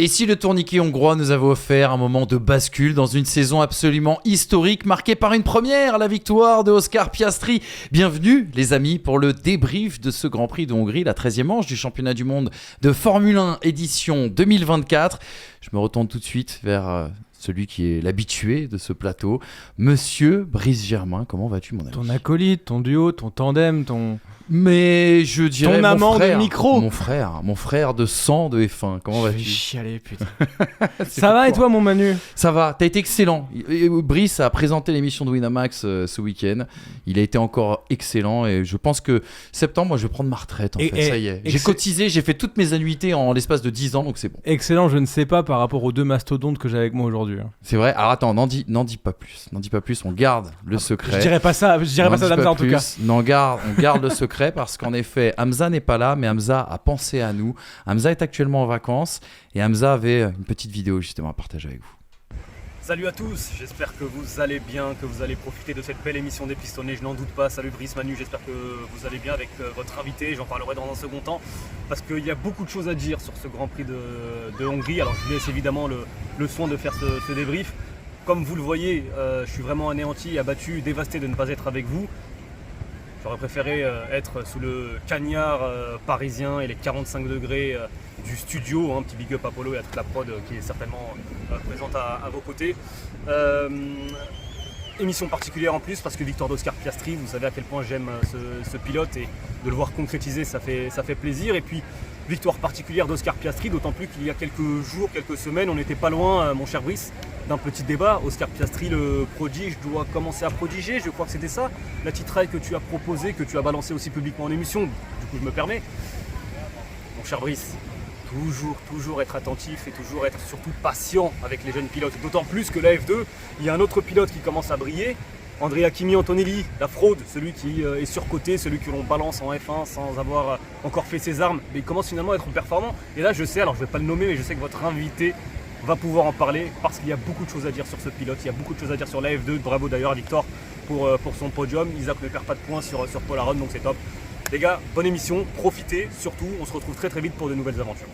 Et si le tourniquet hongrois nous avait offert un moment de bascule dans une saison absolument historique marquée par une première, la victoire de Oscar Piastri. Bienvenue les amis pour le débrief de ce Grand Prix de Hongrie, la 13e manche du championnat du monde de Formule 1 édition 2024. Je me retourne tout de suite vers celui qui est l'habitué de ce plateau, Monsieur Brice Germain. Comment vas-tu mon ami ? Ton acolyte, ton duo, ton tandem, ton... Mais je dirais ton amant frère, de micro. Mon frère de sang de F1. Comment vas-tu ? Je vais chialer, putain. Ça va et toi, mon Manu ? Ça va, t'as été excellent. Brice a présenté l'émission de Winamax ce week-end. Il a été encore excellent et je pense que septembre, moi je vais prendre ma retraite en fait. Ça y est. J'ai cotisé, j'ai fait toutes mes annuités en l'espace de 10 ans, donc c'est bon. Excellent, je ne sais pas par rapport aux deux mastodontes que j'ai avec moi aujourd'hui. C'est vrai. Alors attends, n'en dis pas plus. N'en dis pas plus, on garde le secret. Je dirais pas ça d'Hamza en tout cas. On garde le secret parce qu'en effet, Hamza n'est pas là, mais Hamza a pensé à nous. Hamza est actuellement en vacances et Hamza avait une petite vidéo justement à partager avec vous. Salut à tous, j'espère que vous allez bien, que vous allez profiter de cette belle émission des Pistonnés, je n'en doute pas. Salut Brice, Manu, j'espère que vous allez bien avec votre invité, j'en parlerai dans un second temps parce qu'il y a beaucoup de choses à dire sur ce Grand Prix de Hongrie. Alors je vous laisse évidemment le soin de faire ce débrief. Comme vous le voyez, je suis vraiment anéanti, abattu, dévasté de ne pas être avec vous. J'aurais préféré être sous le cagnard parisien et les 45 degrés du studio, un petit big up Apollo et à toute la prod qui est certainement présente à vos côtés. Émission particulière en plus parce que victoire d'Oscar Piastri, vous savez à quel point j'aime ce pilote et de le voir concrétiser ça fait plaisir. Et puis victoire particulière d'Oscar Piastri, d'autant plus qu'il y a quelques jours, quelques semaines, on n'était pas loin, mon cher Brice, d'un petit débat. Oscar Piastri, le prodige, doit commencer à prodiger, je crois que c'était ça, la titraille que tu as proposée, que tu as balancée aussi publiquement en émission, du coup je me permets. Mon cher Brice, toujours être attentif et toujours être surtout patient avec les jeunes pilotes, d'autant plus que la F2, il y a un autre pilote qui commence à briller, Andrea Kimi Antonelli, la fraude, celui qui est surcoté, celui que l'on balance en F1 sans avoir encore fait ses armes, mais il commence finalement à être performant. Et là je sais, alors je ne vais pas le nommer, mais je sais que votre invité va pouvoir en parler parce qu'il y a beaucoup de choses à dire sur ce pilote, il y a beaucoup de choses à dire sur la F2, bravo d'ailleurs à Victor pour son podium, Isaac ne perd pas de points sur Paul Aron, donc c'est top. Les gars, bonne émission, profitez surtout, on se retrouve très très vite pour de nouvelles aventures.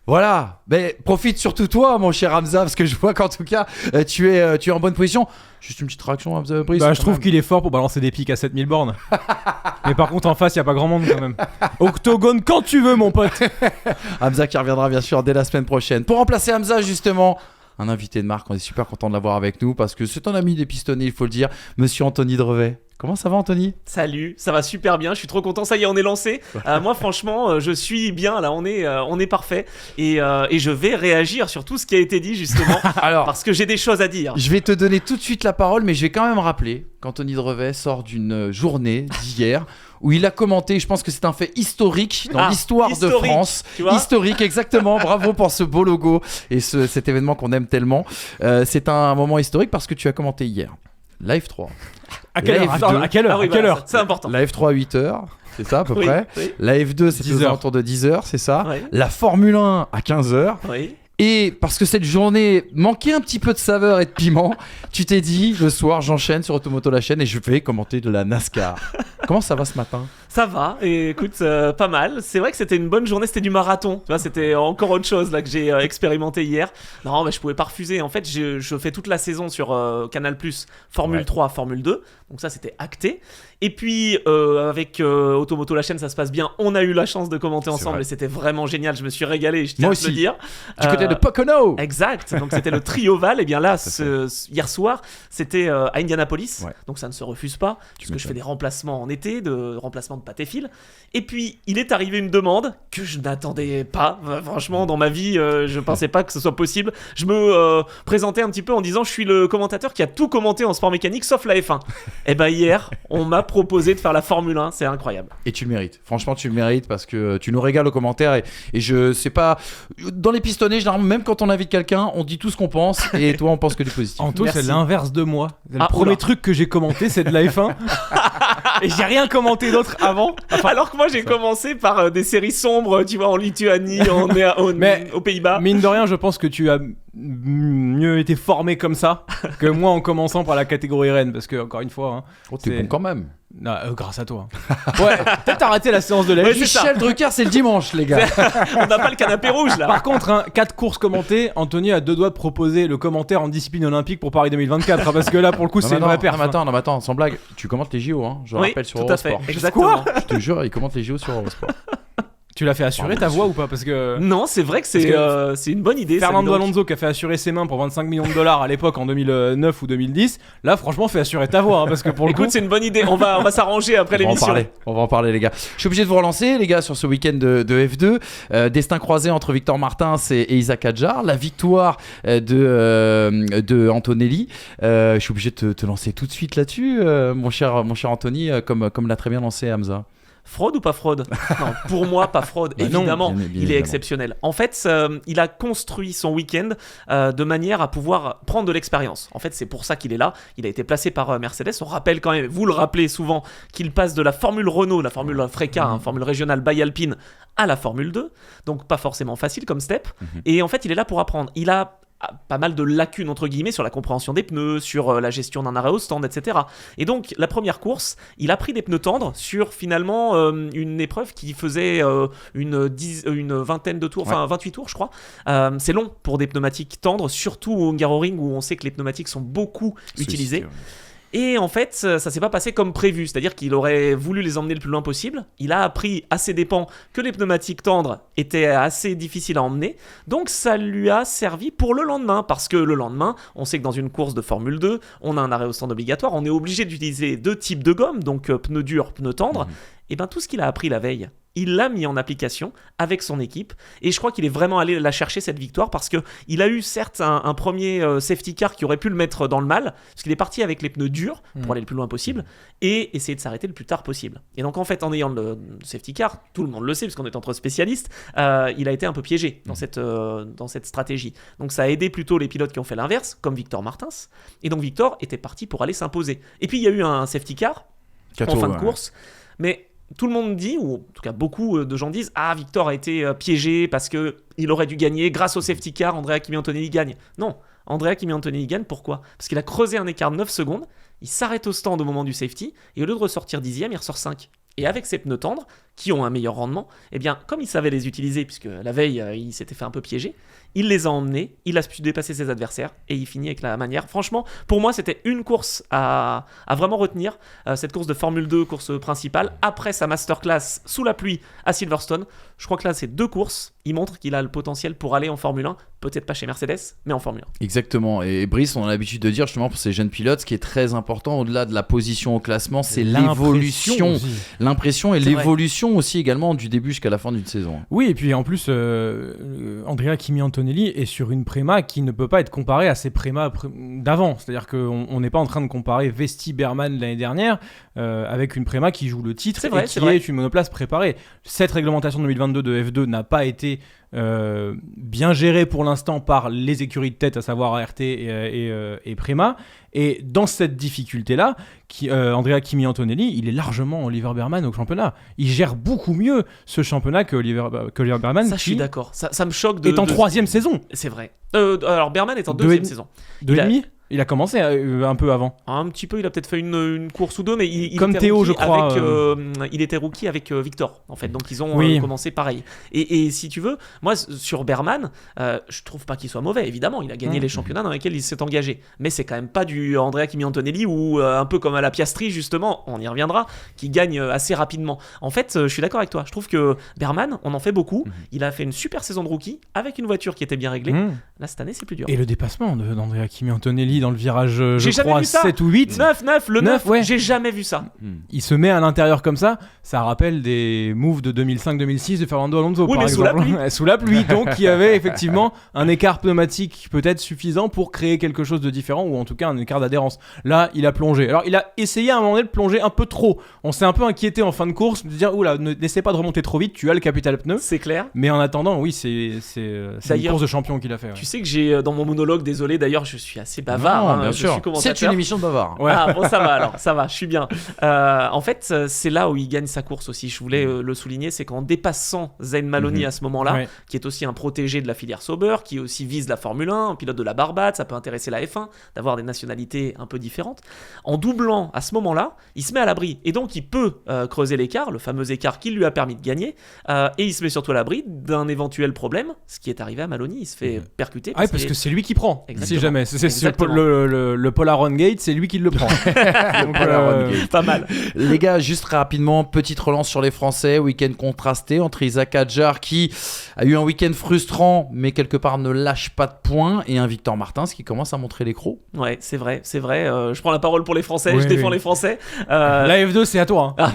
Voilà, mais profite surtout toi mon cher Hamza parce que je vois qu'en tout cas tu es en bonne position. Juste une petite réaction Hamza Brice. Je trouve qu'il est fort pour balancer des pics à 7000 bornes. Mais par contre en face il n'y a pas grand monde quand même. Octogone quand tu veux mon pote. Hamza qui reviendra bien sûr dès la semaine prochaine. Pour remplacer Hamza justement, un invité de marque, on est super content de l'avoir avec nous parce que c'est un ami des Pistonnés, il faut le dire, Monsieur Anthony Drevet. Comment ça va Anthony ? Salut, ça va super bien, je suis trop content, ça y est on est lancé. Moi franchement je suis bien là, on est parfait et je vais réagir sur tout ce qui a été dit justement. Alors, parce que j'ai des choses à dire. Je vais te donner tout de suite la parole mais je vais quand même rappeler qu'Anthony Drevet sort d'une journée d'hier où il a commenté, je pense que c'est un fait historique dans l'histoire de France. Historique, exactement, bravo pour ce beau logo et cet événement qu'on aime tellement. C'est un moment historique parce que tu as commenté hier Live 3. À quelle heure C'est important. La F3 à 8h, c'est ça à peu près. Oui. La F2, c'est aux alentours de 10h, c'est ça. Oui. La Formule 1 à 15h. Oui. Et parce que cette journée manquait un petit peu de saveur et de piment, tu t'es dit, le soir, j'enchaîne sur Automoto la chaîne et je vais commenter de la NASCAR. Comment ça va ce matin ? Ça va, et écoute, pas mal. C'est vrai que c'était une bonne journée, c'était du marathon. Tu vois, c'était encore autre chose là que j'ai expérimenté hier. Non, mais je pouvais pas refuser. En fait, je fais toute la saison sur Canal+, Formule 3, Formule 2. Donc ça, c'était acté. Et puis, avec Automoto la chaîne, ça se passe bien. On a eu la chance de commenter ensemble et c'était vraiment génial. Je me suis régalé, je tiens à te le dire. Du côté de Pocono. Exact. Donc c'était le trioval. Et bien là, hier soir, c'était à Indianapolis. Ouais. Donc ça ne se refuse pas, puisque je fais des remplacements en été, de remplacements de pâte et fil. Et puis, il est arrivé une demande que je n'attendais pas. Franchement, dans ma vie, je pensais pas que ce soit possible. Je me présentais un petit peu en disant je suis le commentateur qui a tout commenté en sport mécanique sauf la F1. Et ben hier, on m'a proposé de faire la Formule 1, c'est incroyable. Et tu le mérites. Franchement, tu le mérites parce que tu nous régales aux commentaires et je sais pas, dans les Pistonnés, généralement, même quand on invite quelqu'un, on dit tout ce qu'on pense et toi, on pense que du positif. Anto, c'est l'inverse de moi. Le premier truc que j'ai commenté, c'est de la F1. Et j'ai rien commenté d'autre avant. Enfin, alors que moi, j'ai commencé par des séries sombres, tu vois, en Lituanie, aux Pays-Bas. Mine de rien, je pense que tu as mieux été formé comme ça que moi en commençant par la catégorie reine parce que encore une fois t'es bon quand même. Grâce à toi. Ouais, peut-être arrêter la séance de la vie. Michel Drucker, c'est le dimanche, les gars. On n'a pas le canapé rouge là. Par contre, 4 courses commentées, Anthony a 2 doigts de proposer le commentaire en discipline olympique pour Paris 2024, parce que là, pour le coup, c'est une vraie perf. Non, mais attends, sans blague, tu commentes les JO, hein, je rappelle sur Eurosport. Exactement. Je te jure, il commente les JO sur Eurosport. Tu l'as fait assurer ta voix ou pas? Parce que non, c'est vrai que c'est une bonne idée. Fernando Alonso qui a fait assurer ses mains pour 25 millions de dollars à l'époque en 2009 ou 2010. Là, franchement, fais assurer ta voix, hein, parce que pour le coup, c'est une bonne idée. On va s'arranger après l'émission. On va en parler, les gars. Je suis obligé de vous relancer, les gars, sur ce week-end de F2. Destin croisé entre Victor Martins et Isaac Hadjar. La victoire de Antonelli. Je suis obligé de te lancer tout de suite là-dessus, mon cher Anthony, comme l'a très bien lancé Hamza. Fraude ou pas fraude? Non, pour moi, pas fraude. Évidemment, il est exceptionnel. En fait, il a construit son week-end de manière à pouvoir prendre de l'expérience. En fait, c'est pour ça qu'il est là. Il a été placé par Mercedes. On rappelle quand même, vous le rappelez souvent, qu'il passe de la Formule Renault, la Formule Freca, Formule régionale by Alpine, à la Formule 2. Donc, pas forcément facile comme step. Et en fait, il est là pour apprendre. Il a pas mal de lacunes entre guillemets sur la compréhension des pneus, sur la gestion d'un arrêt au stand, etc. Et donc la première course, il a pris des pneus tendres sur finalement une épreuve qui faisait une vingtaine de tours, enfin 28 tours je crois. C'est long pour des pneumatiques tendres, surtout au Hungaroring où on sait que les pneumatiques sont beaucoup utilisés. Et en fait, ça s'est pas passé comme prévu, c'est-à-dire qu'il aurait voulu les emmener le plus loin possible. Il a appris à ses dépens que les pneumatiques tendres étaient assez difficiles à emmener, donc ça lui a servi pour le lendemain, parce que le lendemain, on sait que dans une course de Formule 2, on a un arrêt au stand obligatoire, on est obligé d'utiliser 2 types de gomme, donc pneus durs, pneus tendres. Et bien tout ce qu'il a appris la veille, il l'a mis en application avec son équipe, et je crois qu'il est vraiment allé la chercher cette victoire, parce qu'il a eu certes un premier safety car qui aurait pu le mettre dans le mal, parce qu'il est parti avec les pneus durs pour aller le plus loin possible et essayer de s'arrêter le plus tard possible. Et donc en fait, en ayant le safety car, tout le monde le sait parce qu'on est entre spécialistes, il a été un peu piégé dans cette stratégie. Donc ça a aidé plutôt les pilotes qui ont fait l'inverse, comme Victor Martins, et donc Victor était parti pour aller s'imposer. Et puis il y a eu un safety car en fin de course, mais tout le monde dit, ou en tout cas beaucoup de gens disent, Victor a été piégé parce qu'il aurait dû gagner grâce au safety car, Andrea Kimi Antonelli gagne. Non, Andrea Kimi Antonelli gagne, pourquoi? Parce qu'il a creusé un écart de 9 secondes, il s'arrête au stand au moment du safety, et au lieu de ressortir 10e, il ressort 5. Et avec ses pneus tendres, qui ont un meilleur rendement, eh bien, comme il savait les utiliser, puisque la veille, il s'était fait un peu piéger, il les a emmenés, il a pu dépasser ses adversaires, et il finit avec la manière. Franchement, pour moi, c'était une course à vraiment retenir, cette course de Formule 2, course principale, après sa masterclass sous la pluie à Silverstone. Je crois que là, c'est 2 courses, il montre qu'il a le potentiel pour aller en Formule 1, peut-être pas chez Mercedes, mais en Formule 1. Exactement, et Brice, on a l'habitude de dire justement pour ces jeunes pilotes, ce qui est très important au-delà de la position au classement, c'est l'évolution. L'impression et l'évolution aussi également du début jusqu'à la fin d'une saison. Oui, et puis en plus, Andrea Kimi Antonelli est sur une préma qui ne peut pas être comparée à ses prémas d'avant. C'est-à-dire qu'on n'est pas en train de comparer Vesti-Berman l'année dernière avec une préma qui joue le titre est une monoplace préparée. Cette réglementation 2022 de F2 n'a pas été bien gérée pour l'instant par les écuries de tête, à savoir ART et Prema. Et dans cette difficulté-là, Andrea Kimi Antonelli, il est largement Oliver Berman au championnat. Il gère beaucoup mieux ce championnat que Oliver Berman. Ça, je suis d'accord. Ça me choque est en 3e saison. C'est vrai. Alors, Berman est en 2e saison. 2,5 Il a commencé un peu avant. Un petit peu, il a peut-être fait une course ou deux, mais il comme était Théo, je crois. Il était rookie avec Victor, en fait. Donc ils ont commencé pareil. Et si tu veux, moi sur Berman, je trouve pas qu'il soit mauvais. Évidemment, il a gagné les championnats dans lesquels il s'est engagé. Mais c'est quand même pas du Andrea Kimi Antonelli ou un peu comme à la Piastri justement. On y reviendra, qui gagne assez rapidement. En fait, je suis d'accord avec toi. Je trouve que Berman, on en fait beaucoup. Il a fait une super saison de rookie avec une voiture qui était bien réglée. Là cette année, c'est plus dur. Et le dépassement d'Andrea Kimi Antonelli dans le virage, je crois, 7 ou 8. 9, le 9, ouais. J'ai jamais vu ça. Il se met à l'intérieur comme ça rappelle des moves de 2005-2006 de Fernando Alonso, par exemple. Sous la pluie, donc il y avait effectivement un écart pneumatique peut-être suffisant pour créer quelque chose de différent, ou en tout cas un écart d'adhérence. Là, il a plongé. Alors, il a essayé à un moment donné de plonger un peu trop. On s'est un peu inquiété en fin de course, de dire, oula, n'essaie pas de remonter trop vite, tu as le capital pneu. C'est clair. Mais en attendant, oui, c'est une course de champion qu'il a fait. Ouais. Tu sais que j'ai, dans mon monologue, désolé d'ailleurs, je suis assez bavard. Var. bien je sûr. suis commentateur. C'est une émission de bavard. Ouais. Ah bon, ça va alors, ça va, je suis bien. En fait, c'est là où il gagne sa course aussi. Je voulais le souligner, c'est qu'en dépassant Zayn Maloney à ce moment-là, qui est aussi un protégé de la filière Sauber, qui aussi vise la Formule 1, un pilote de la Barbade, ça peut intéresser la F1, d'avoir des nationalités un peu différentes. En doublant à ce moment-là, il se met à l'abri et donc il peut creuser l'écart, le fameux écart qui lui a permis de gagner, et il se met surtout à l'abri d'un éventuel problème, ce qui est arrivé à Maloney. Il se fait percuter. Parce que c'est lui qui prend. Exactement. Si jamais, c'est le Polaron Gate, c'est lui qui le prend. Donc, pas mal. Les gars, juste très rapidement, petite relance sur les Français. Week-end contrasté entre Isaac Hadjar qui a eu un week-end frustrant, mais quelque part ne lâche pas de points, et un Victor Martins qui commence à montrer les crocs. Ouais, c'est vrai. Je prends la parole pour les Français, je défends les Français. La F2, c'est à toi. Hein.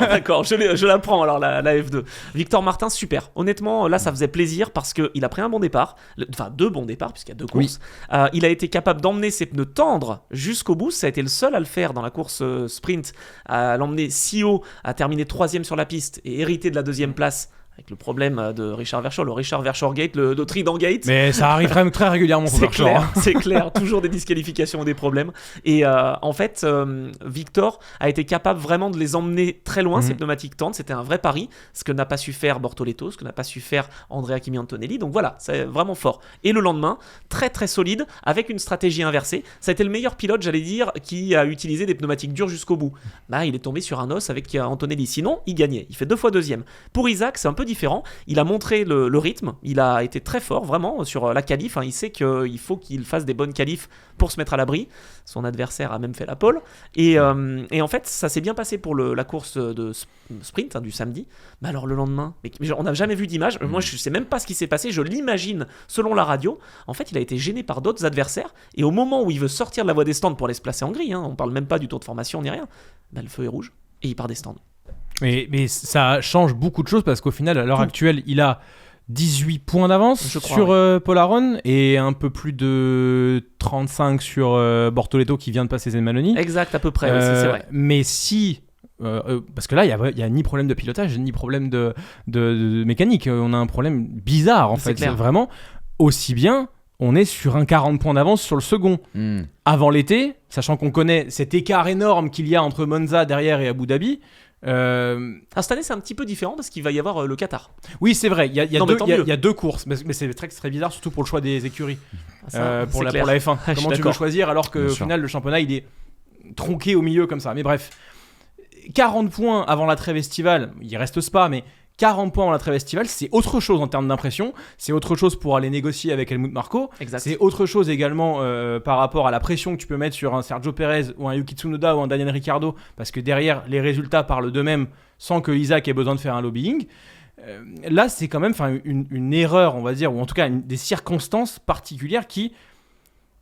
D'accord. Je la prends alors, la F2. Victor Martins, super. Honnêtement, là, ça faisait plaisir parce qu'il a pris un bon départ. Enfin, 2 bons départs, puisqu'il y a 2 courses. Il a été capable d'emmener ses pneus tendres jusqu'au bout. Ça a été le seul à le faire dans la course sprint, à l'emmener si haut, à terminer 3e sur la piste et hériter de la 2e place. Avec le problème de Richard Verschoor, le Richard Verschoor Gate, le Trident Gate. Mais ça arrive quand même très régulièrement pour Verschoor. C'est clair, toujours des disqualifications ou des problèmes. Et en fait, Victor a été capable vraiment de les emmener très loin, ces pneumatiques tendres. C'était un vrai pari, ce que n'a pas su faire Bortoleto, ce que n'a pas su faire Andrea Kimi Antonelli. Donc voilà, c'est vraiment fort. Et le lendemain, très très solide, avec une stratégie inversée. Ça a été le meilleur pilote, j'allais dire, qui a utilisé des pneumatiques durs jusqu'au bout. Là, il est tombé sur un os avec Antonelli. Sinon, il gagnait. Il fait 2 fois 2e. Pour Isaac, c'est un peu différent. Il a montré le rythme, il a été très fort vraiment sur la qualif, il sait qu'il faut qu'il fasse des bonnes qualifs pour se mettre à l'abri. Son adversaire a même fait la pole et en fait ça s'est bien passé pour la course de sprint du samedi. Mais alors le lendemain, on n'a jamais vu d'image, moi je sais même pas ce qui s'est passé, je l'imagine selon la radio. En fait il a été gêné par d'autres adversaires et au moment où il veut sortir de la voie des stands pour aller se placer en grille, on parle même pas du tour de formation ni rien, le feu est rouge et il part des stands. Mais ça change beaucoup de choses parce qu'au final, à l'heure actuelle, il a 18 points d'avance sur Polaron et un peu plus de 35 sur Bortoleto qui vient de passer Zayn Maloney. Exact, à peu près, c'est vrai. Mais si... parce que là, il n'y a ni problème de pilotage, ni problème de mécanique. On a un problème bizarre, en fait. Clair. Vraiment, aussi bien... On est sur un 40 points d'avance sur le second. Avant l'été, sachant qu'on connaît cet écart énorme qu'il y a entre Monza derrière et Abu Dhabi. Cette année, c'est un petit peu différent parce qu'il va y avoir le Qatar. Oui, c'est vrai. Il y a 2 courses, mais c'est très bizarre, surtout pour le choix des écuries. Pour la F1. Comment tu veux choisir alors qu'au final, le championnat, il est tronqué au milieu comme ça. Mais bref, 40 points avant la trêve estivale, il reste Spa, mais 40 points avant la trêve estivale, c'est autre chose en termes d'impression, c'est autre chose pour aller négocier avec Helmut Marko, c'est autre chose également par rapport à la pression que tu peux mettre sur un Sergio Perez ou un Yuki Tsunoda ou un Daniel Ricciardo, parce que derrière, les résultats parlent d'eux-mêmes sans que Isaac ait besoin de faire un lobbying. Là, c'est quand même une erreur, on va dire, ou en tout cas des circonstances particulières qui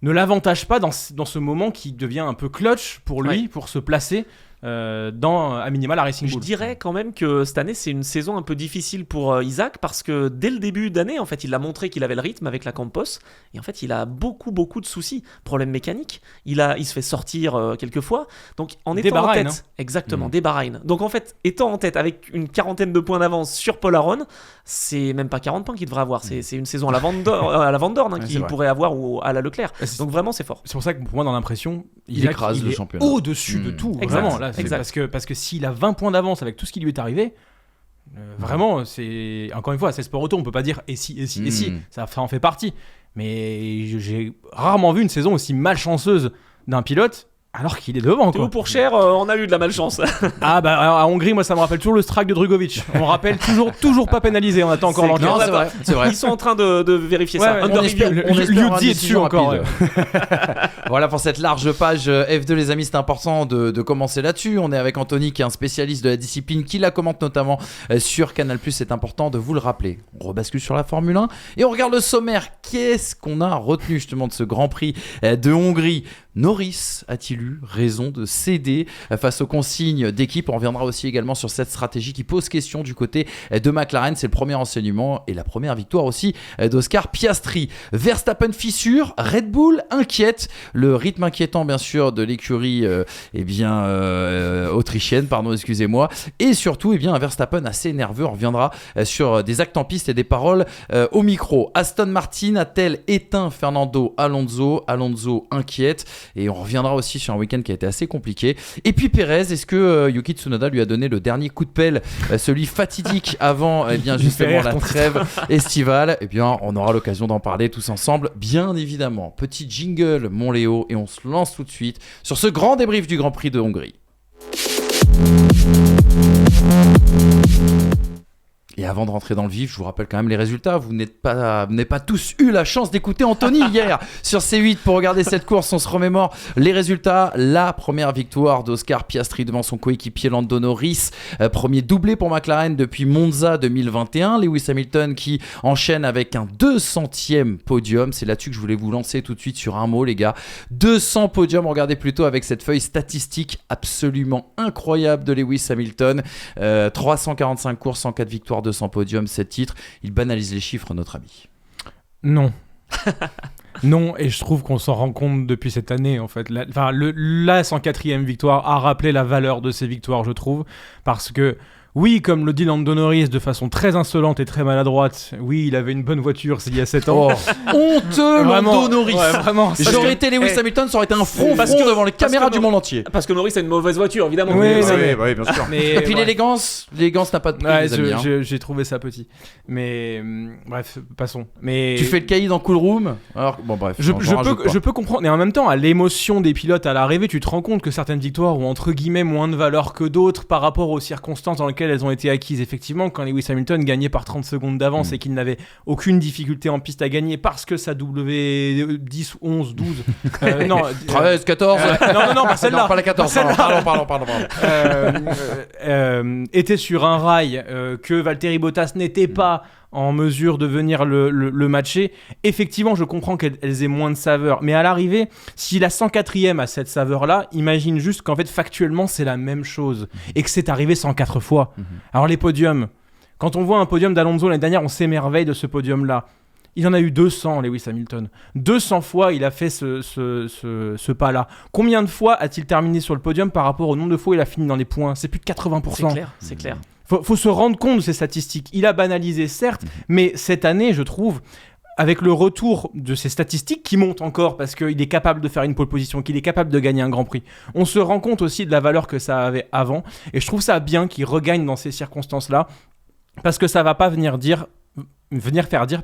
ne l'avantagent pas dans ce moment qui devient un peu clutch pour lui, pour se placer dans à minima la Racing Bull. Je dirais quand même que cette année c'est une saison un peu difficile pour Isaac parce que dès le début d'année en fait il a montré qu'il avait le rythme avec la Campos et en fait il a beaucoup de soucis, problèmes mécaniques, il se fait sortir quelques fois, donc en étant en tête, exactement, des Bahreïn, donc en fait étant en tête avec une 40aine de points d'avance sur Polaron, c'est même pas 40 points qu'il devrait avoir, c'est une saison à la Van Dorn qu'il pourrait avoir ou à la Leclerc, donc vraiment c'est fort. C'est pour ça que pour moi dans l'impression il écrase le championnat au-dessus de tout, vraiment là. Parce que s'il a 20 points d'avance avec tout ce qui lui est arrivé, vraiment, c'est encore une fois, c'est sport auto, on peut pas dire et si, ça en fait partie. Mais j'ai rarement vu une saison aussi malchanceuse d'un pilote. Alors qu'il est devant, quoi. Pour cher, on a eu de la malchance. Ah bah à Hongrie, moi ça me rappelle toujours le strike de Drugovic. On rappelle toujours pas pénalisé. On attend encore l'enquête. Non, c'est vrai. Ils sont en train de vérifier ça. On espère Liuzzi est dessus encore. Voilà pour cette large page F2, les amis. C'est important de commencer là-dessus. On est avec Anthony qui est un spécialiste de la discipline, qui la commente notamment sur Canal+. C'est important de vous le rappeler. On rebascule sur la Formule 1 et on regarde le sommaire. Qu'est-ce qu'on a retenu justement de ce Grand Prix de Hongrie? Norris a-t-il eu raison de céder face aux consignes d'équipe. On reviendra aussi également sur cette stratégie qui pose question du côté de McLaren. C'est le premier enseignement et la première victoire aussi d'Oscar Piastri. Verstappen fissure, Red Bull inquiète. Le rythme inquiétant bien sûr de l'écurie autrichienne, excusez-moi. Et surtout un Verstappen assez nerveux. On reviendra sur des actes en piste et des paroles au micro. Aston Martin a-t-elle éteint Fernando Alonso? Alonso inquiète. Et on reviendra aussi sur un week-end qui a été assez compliqué. Et puis Pérez, est-ce que Yuki Tsunoda lui a donné le dernier coup de pelle, celui fatidique avant justement la trêve estivale? On aura l'occasion d'en parler tous ensemble, bien évidemment. Petit jingle, mon Léo, et on se lance tout de suite sur ce grand débrief du Grand Prix de Hongrie. Et avant de rentrer dans le vif, je vous rappelle quand même les résultats. Vous n'avez pas tous eu la chance d'écouter Anthony hier sur C8 pour regarder cette course. On se remémore les résultats. La première victoire d'Oscar Piastri devant son coéquipier Lando Norris. Premier doublé pour McLaren depuis Monza 2021. Lewis Hamilton qui enchaîne avec un 200e podium. C'est là-dessus que je voulais vous lancer tout de suite sur un mot, les gars. 200 podiums. Regardez plutôt avec cette feuille statistique absolument incroyable de Lewis Hamilton. 345 courses, 104 victoires, 200 podiums, 7 titres. Il banalise les chiffres, notre ami. Non. Non, et je trouve qu'on s'en rend compte depuis cette année, en fait. La 104e victoire a rappelé la valeur de ces victoires, je trouve, parce que oui, comme le dit Lando Norris de façon très insolente et très maladroite, oui, il avait une bonne voiture il y a 7 ans. Honteux Lando Norris. Ouais, vraiment. J'aurais été Lewis Hamilton, ça aurait été un front devant les caméras du monde entier. Parce que Norris a une mauvaise voiture, évidemment. Oui, bien sûr. Et puis l'élégance n'a pas de prix, les amis. J'ai trouvé ça petit. Mais bref, passons. Mais tu fais le caïd en cool room. Alors bon bref. Je peux comprendre. Et en même temps, à l'émotion des pilotes à l'arrivée, tu te rends compte que certaines victoires ont entre guillemets moins de valeur que d'autres par rapport aux circonstances dans lesquelles elles ont été acquises. Effectivement, quand Lewis Hamilton gagnait par 30 secondes d'avance et qu'il n'avait aucune difficulté en piste à gagner parce que sa W10, 11, 12 non, 13, 14 non, pas celle-là. Non, pas la 14, pardon. Était sur un rail que Valtteri Bottas n'était pas en mesure de venir le matcher. Effectivement, je comprends qu'elles aient moins de saveur. Mais à l'arrivée, si la 104e a cette saveur-là, imagine juste qu'en fait, factuellement, c'est la même chose. Et que c'est arrivé 104 fois. Alors les podiums, quand on voit un podium d'Alonso l'année dernière, on s'émerveille de ce podium-là. Il en a eu 200, Lewis Hamilton. 200 fois, il a fait ce pas-là. Combien de fois a-t-il terminé sur le podium par rapport au nombre de fois où il a fini dans les points? C'est plus de 80%. C'est clair. Faut se rendre compte de ces statistiques. Il a banalisé, certes, mais cette année, je trouve, avec le retour de ces statistiques qui montent encore parce qu'il est capable de faire une pole position, qu'il est capable de gagner un Grand Prix, on se rend compte aussi de la valeur que ça avait avant. Et je trouve ça bien qu'il regagne dans ces circonstances-là parce que ça va pas venir faire dire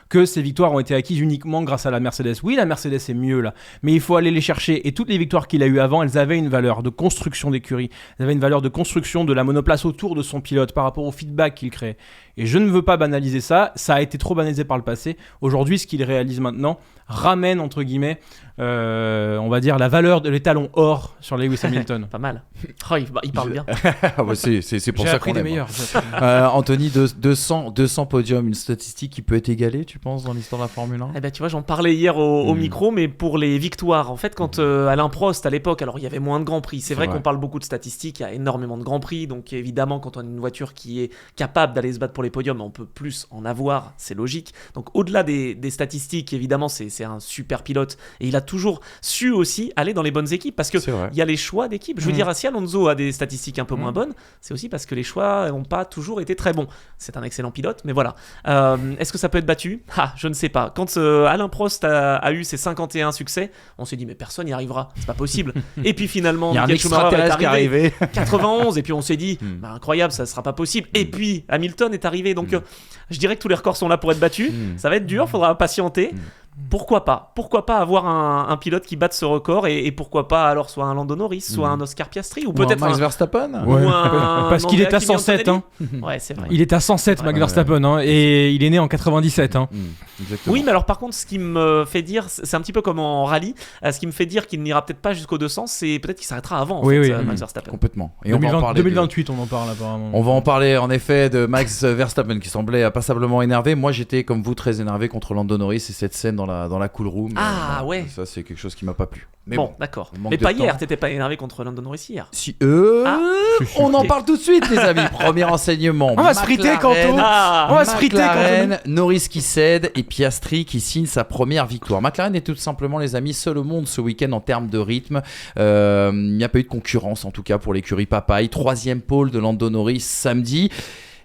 que ces victoires ont été acquises uniquement grâce à la Mercedes. Oui, la Mercedes est mieux là, mais il faut aller les chercher. Et toutes les victoires qu'il a eues avant, elles avaient une valeur de construction d'écurie, elles avaient une valeur de construction de la monoplace autour de son pilote par rapport au feedback qu'il crée. Et je ne veux pas banaliser ça, ça a été trop banalisé par le passé. Aujourd'hui, ce qu'il réalise maintenant ramène, entre guillemets, on va dire, la valeur de l'étalon or sur Lewis Hamilton. Pas mal. Oh, il parle bien. C'est pour ça qu'on des aime. meilleurs. Anthony, 200 podiums, une statistique qui peut être égalée, tu penses, dans l'histoire de la Formule 1? Eh ben, tu vois, j'en parlais hier au micro, mais pour les victoires, en fait, quand Alain Prost, à l'époque, alors il y avait moins de Grands Prix. C'est vrai qu'on parle beaucoup de statistiques, il y a énormément de Grands Prix, donc évidemment, quand on a une voiture qui est capable d'aller se battre pour les podiums, on peut plus en avoir, c'est logique. Donc au-delà des statistiques, évidemment, c'est un super pilote, et il a toujours su aussi aller dans les bonnes équipes, parce que il y a les choix d'équipe. Je veux dire, si Alonso a des statistiques un peu moins bonnes, c'est aussi parce que les choix n'ont pas toujours été très bons. C'est un excellent pilote, mais voilà. Est-ce que ça peut être battu? Je ne sais pas. Quand Alain Prost a eu ses 51 succès, on s'est dit mais personne n'y arrivera, c'est pas possible. Et puis finalement, il y a un extraterrestre qui est arrivé 91, et puis on s'est dit incroyable, ça sera pas possible. Et puis Hamilton est arrivé, donc je dirais que tous les records sont là pour être battus. Ça va être dur, faudra patienter. Pourquoi pas avoir un pilote qui batte ce record, et pourquoi pas alors soit un Lando Norris, soit un Oscar Piastri, ou peut-être Max Verstappen, parce qu'il est à 107 hein. Ouais, c'est vrai. Il est à 107 Max Verstappen hein, et il est né en 97 hein. Oui, mais alors par contre, ce qui me fait dire, c'est un petit peu comme en rallye, ce qui me fait dire qu'il n'ira peut-être pas jusqu'au 200, c'est peut-être qu'il s'arrêtera avant Max Verstappen. Complètement. Et 2028 on en parle apparemment. On va en parler en effet de Max Verstappen qui semblait passablement énervé. Moi j'étais comme vous très énervé contre Lando Norris et cette scène dans la cool room. Ouais. Ça, c'est quelque chose qui m'a pas plu. Mais bon, d'accord. on manque Mais de pas temps. hier, t'étais pas énervé contre Lando Norris hier. Si Je on en suis- parle tout de suite, les amis. Premier enseignement. On va se friter, McLaren, Quentin. Ah On va se friter, McLaren, Quentin. Norris qui cède et Piastri qui signe sa première victoire. McLaren est tout simplement, les amis, seul au monde ce week-end en termes de rythme. Il n'y a pas eu de concurrence, en tout cas, pour l'écurie Papaye. 3e pole de Lando Norris samedi.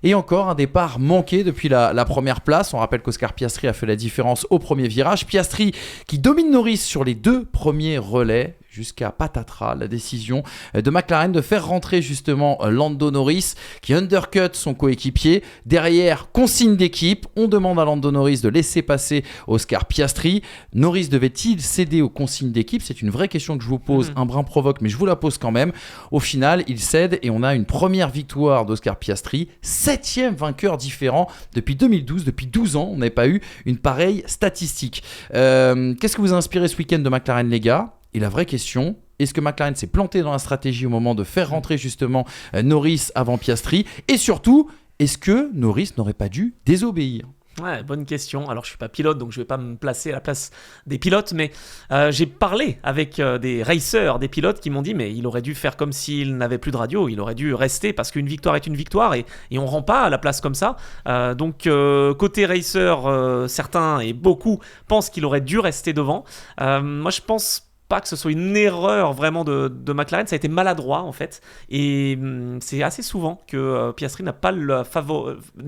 Et encore un départ manqué depuis la première place. On rappelle qu'Oscar Piastri a fait la différence au premier virage. Piastri qui domine Norris sur les 2 premiers relais. Jusqu'à patatras, la décision de McLaren de faire rentrer justement Lando Norris qui undercut son coéquipier. Derrière, consigne d'équipe, on demande à Lando Norris de laisser passer Oscar Piastri. Norris devait-il céder aux consignes d'équipe ? C'est une vraie question que je vous pose, un brin provoque, mais je vous la pose quand même. Au final, il cède et on a une première victoire d'Oscar Piastri, 7e vainqueur différent depuis 2012, depuis 12 ans, on n'avait pas eu une pareille statistique. Qu'est-ce que vous a inspiré ce week-end de McLaren, les gars ? Et la vraie question, est-ce que McLaren s'est planté dans la stratégie au moment de faire rentrer justement Norris avant Piastri ? Et surtout, est-ce que Norris n'aurait pas dû désobéir ? Ouais, bonne question. Alors, je suis pas pilote, donc je vais pas me placer à la place des pilotes, mais j'ai parlé avec des racers, des pilotes qui m'ont dit, mais il aurait dû faire comme s'il n'avait plus de radio, il aurait dû rester parce qu'une victoire est une victoire et on rend pas à la place comme ça. Donc, côté racer, certains et beaucoup pensent qu'il aurait dû rester devant. Moi, je pense pas que ce soit une erreur vraiment de McLaren, ça a été maladroit en fait, et c'est assez souvent que Piastri n'est